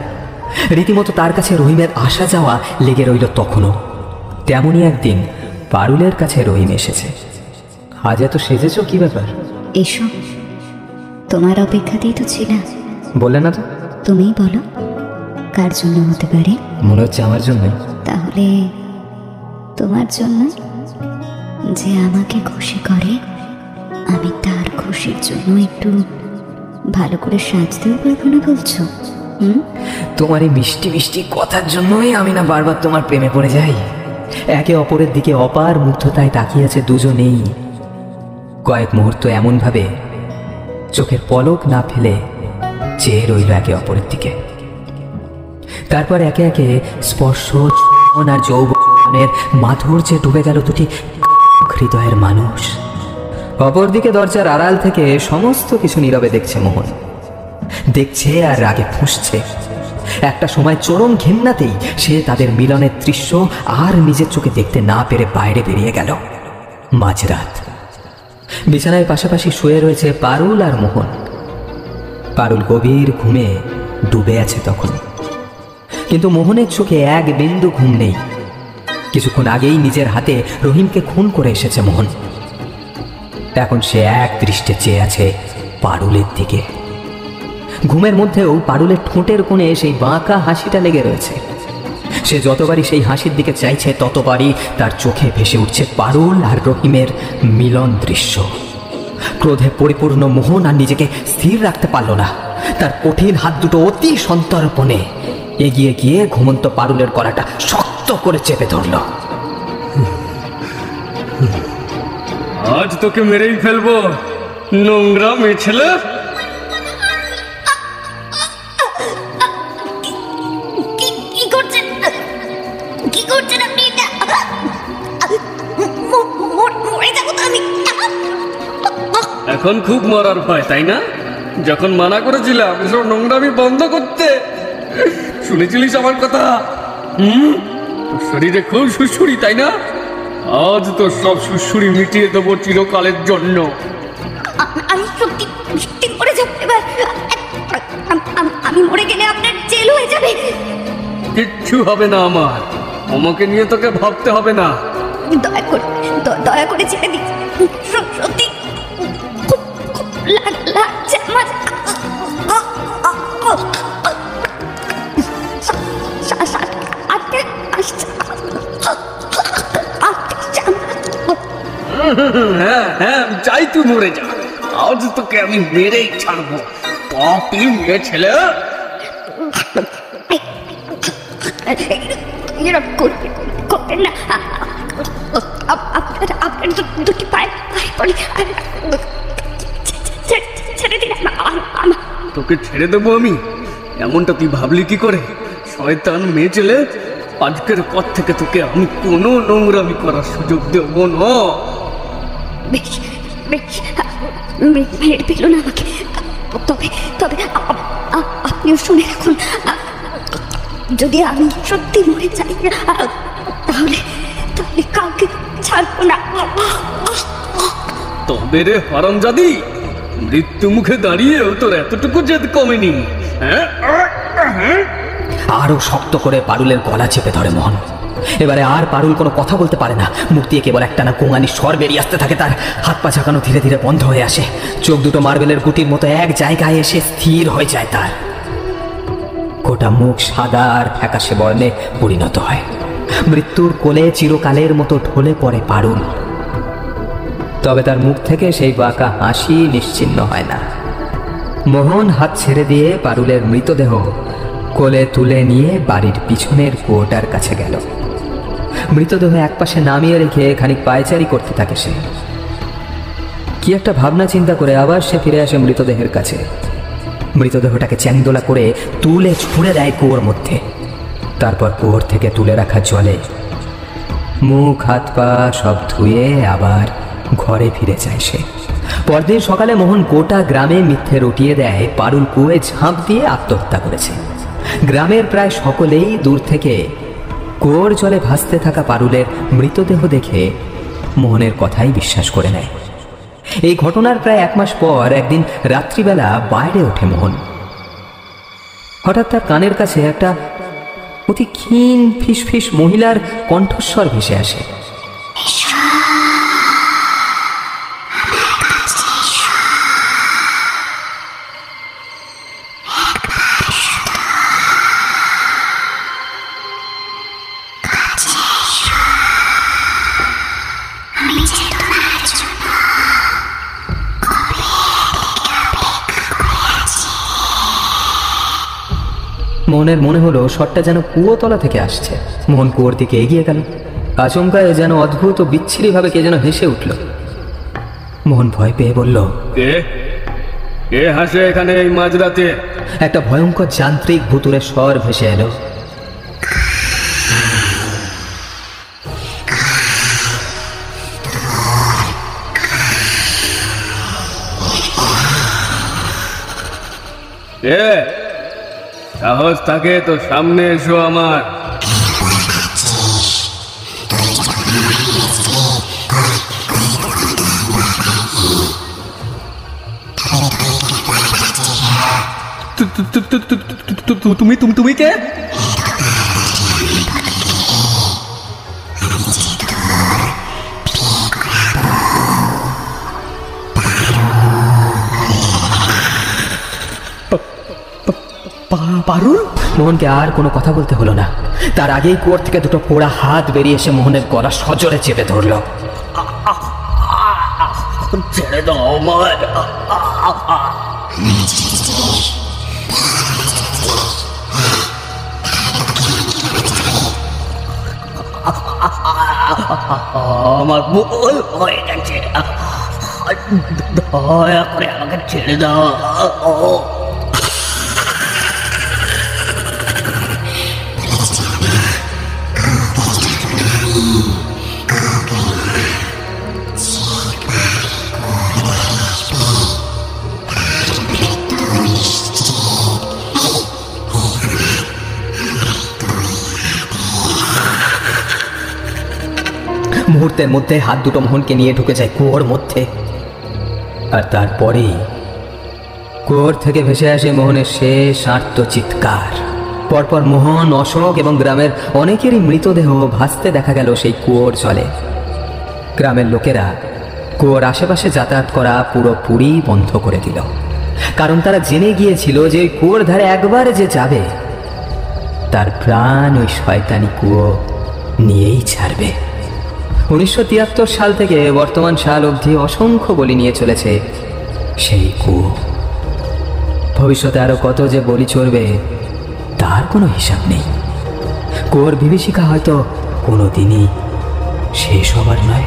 রীতিমতো তার কাছে রহিমের আসা যাওয়া লেগে রইল তখনও। তেমনই একদিন পারুলের কাছে রহিম এসেছে। আজ এত সেজেছ, কি ব্যাপার? এসো, তোমার অপেক্ষাতেই তো ছিলাম। বললে না তো? তুমিই বলো, কার জন্য হতে পারে? মনে হচ্ছে আমার জন্য। তাহলে তোমার জন্য, যে আমাকে খুশি করে, আমি তার খুশির জন্য একটু ভালো করে সাজতেও পারবো না বলছো? তোমার এই মিষ্টি মিষ্টি কথার জন্যই আমি না বারবার তোমার প্রেমে পড়ে যাই। একে অপরের দিকে অপার মুগ্ধতায় তাকিয়ে আছে দুজনেই। কয়েক মুহূর্ত এমন ভাবে চোখের পলক না ফেলে চেয়ে রইল একে অপরের দিকে। তারপর একে একে স্পর্শ, চুম্বন আর যৌবনের মাধুর্যে ডুবে গেল দুটি হৃদয়ের মানুষ। অপরদিকে দরজার আড়াল থেকে সমস্ত কিছু নীরবে দেখছে মোহন। দেখছে আর রাগে ফুঁসছে। একটা সময় চরম ঘেন্নাতেই সে তাদের মিলনের দৃশ্য আর নিজের চোখে দেখতে না পেরে বাইরে বেরিয়ে গেল। মাঝরাত, বিছানায় পাশাপাশি শুয়ে রয়েছে পারুল আর মোহন। পারুল গভীর ঘুমে ডুবে আছে তখন, কিন্তু মোহনের চোখে এক বিন্দু ঘুম নেই। কিছুক্ষণ আগেই নিজের হাতে রহিমকে খুন করে এসেছে মোহন। এখন সে এক দৃষ্টে চেয়ে আছে পারুলের দিকে। ঘুমের মধ্যেও পারুলের ঠোঁটের কোণে সেই বাঁকা হাসিটা লেগে রয়েছে। সে যতবারই সেই হাসির দিকে চাইছে ততবারই তার চোখে ভেসে উঠছে পারুল আর রহিমের মিলন দৃশ্য। ক্রোধে পরিপূর্ণ মোহন আর নিজেকে স্থির রাখতে পারল না। তার কঠিন হাত দুটো অতি সন্তর্পণে এগিয়ে গিয়ে ঘুমন্ত পারুলের গলাটা শক্ত করে চেপে ধরল। আজ তোকে মেরেই ফেলবো, নোংরা মেয়ে ছেলে। কি করছেন আপনি? মরে যাবো তো আমি। এখন খুব মরার ভয় তাই না? যখন মানা করেছিলাম এসব নোংরামি বন্ধ করতে, শুনেছিলিস আমার কথা? তোর শরীরে খুব সুড়সুড়ি তাই না? আজ তো সব সুড়সুড়ি মিটিয়ে দেবো চিরকালের জন্য। আমি সত্যি মরে যাবো এবার। আমি মরে গেলে আপনার জেল হয়ে যাবে। কিচ্ছু হবে না আমার, আমাকে নিয়ে তোকে ভাবতে হবে না। দয়া করে ছেড়ে দিন। সত্যি খুব লাগছে আমার। হ্যাঁ হ্যাঁ, চাই তুই মরে যা। আজ তোকে আমি মেরেই ছাড়বো, পাপি মেয়ে ছেলে। করবেন না, আপনার দুটি পায়ে পড়ি, ছেড়ে দিন। তোকে ছেড়ে দেবো আমি? এমনটা তুই ভাবলি কি করে? শয়তান মেয়ে ছেলে, আজকের পর থেকে তোকে আমি কোনো নোংরামি করার সুযোগ দেবো না। মেরে পেল না আমাকে। তবে আপনিও শুনে রাখুন, যদি আমি সত্যি মরে যাই তাহলে কাউকে ছাড়বো না। তবে রে হারামজাদি, মৃত্যু মুখে দাঁড়িয়েও তোর এতটুকু জেদ কমেনি? আরো শক্ত করে পারুলের গলা চেপে ধরে মোহন। এবারে আর পারুল কোনো কথা বলতে পারে না। মুখ দিয়ে কেবল একটানা গোঙানি স্বর বেরিয়ে আসতে থাকে তার। হাত পা ঝাঁকানো ধীরে ধীরে বন্ধ হয়ে আসে। চোখ দুটো মার্বেলের গুটির মতো এক জায়গায় এসে স্থির হয়ে যায় তার। গোটা মুখ সাদা আর ফ্যাকাশে বর্ণে পরিণত হয়। মৃত্যুর কোলে চিরকালের মতো ঢলে পড়ে পারুল। তবে তার মুখ থেকে সেই বাঁকা হাসি নিশ্চিহ্ন হয় না। মোহন হাত ছেড়ে দিয়ে পারুলের মৃতদেহ কোলে তুলে নিয়ে বাড়ির পিছনের কুয়োটার কাছে গেল। মৃতদেহ একপাশে নামিয়ে রেখে খানিক পায়চারি করতে থাকে সে। কি একটা ভাবনা চিন্তা করে আবার সে ফিরে আসে মৃতদেহের কাছে। মৃতদেহটাকে চ্যাংদোলা করে তুলে ছুঁড়ে দেয় কুয়োর মধ্যে। তারপর কুয়োর থেকে তুলে রাখা জলে মুখ হাত পা সব ধুয়ে আবার ঘরে ফিরে যায় সে। পরদিন সকালে মোহন গোটা গ্রামে মিথ্যে রটিয়ে দেয় পারুল কুয়োয় ঝাঁপ দিয়ে আত্মহত্যা করেছে। গ্রামের প্রায় সকলেই দূর থেকে কুয়োর জলে ভাসতে থাকা পারুলের মৃতদেহ দেখে মোহনের কথাই বিশ্বাস করে নেয়। এই ঘটনার প্রায় 1 মাস পর একদিন রাত্রিবেলা বাইরে ওঠে মোহন। হঠাৎ তার কানের কাছে একটা অতি ক্ষীণ ফিসফিস মহিলার কণ্ঠস্বর ভেসে আসে। মোহনের মনে হলো শটটা যেন কুয়োতলা থেকে আসছে। মোহন কুয়োর দিকে এগিয়ে গেল। আচমকায় যেন অদ্ভুত ও বিচ্ছিরি ভাবে কে যেন হেসে উঠল। মোহন ভয় পেয়ে বলল, কে হাসে এখানে এই মাঝরাতে? একটা ভয়ঙ্কর যান্ত্রিক ভুতুরে স্বর ভেসে এলো। সাহস থাকে তো সামনে এসো আমার। তুমি কে? পারুল? মোহনকে আর কোনো কথা বলতে হলো না। তার আগেই কুয়োর থেকে দুটো পোড়া হাত বেরিয়ে এসে মোহনের গলা সজোরে চেপে ধরল। ছেড়ে দাও আমার। আমার ভুল হয়ে গেছে, দয়া করে আমাকে ছেড়ে দাও। মুহূর্তের মধ্যে হাত দুটো মোহনকে নিয়ে ঢুকে যায় কুয়োর মধ্যে। আর তারপরেই কুয়োর থেকে ভেসে আসে মোহনের শেষ আর্ত চিৎকার। পরপর মোহন, অশোক এবং গ্রামের অনেকেরই মৃতদেহ ভাসতে দেখা গেল সেই কুয়োর জলে। গ্রামের লোকেরা কুয়োর আশেপাশে যাতায়াত করা পুরোপুরি বন্ধ করে দিল, কারণ তারা জেনে গিয়েছিল যে ওই কুয়োর ধারে একবার যে যাবে তার প্রাণ ওই শয়তানি কুয়ো নিয়েই ছাড়বে। 1973 সাল থেকে বর্তমান সাল অবধি অসংখ্য বলি নিয়ে চলেছে সেই কুয়ো। ভবিষ্যতে আরো কত যে বলি চড়বে তার কোনো হিসাব নেই। কুয়োর বিভীষিকা হয়তো কোনোদিনই শেষ হবার নয়।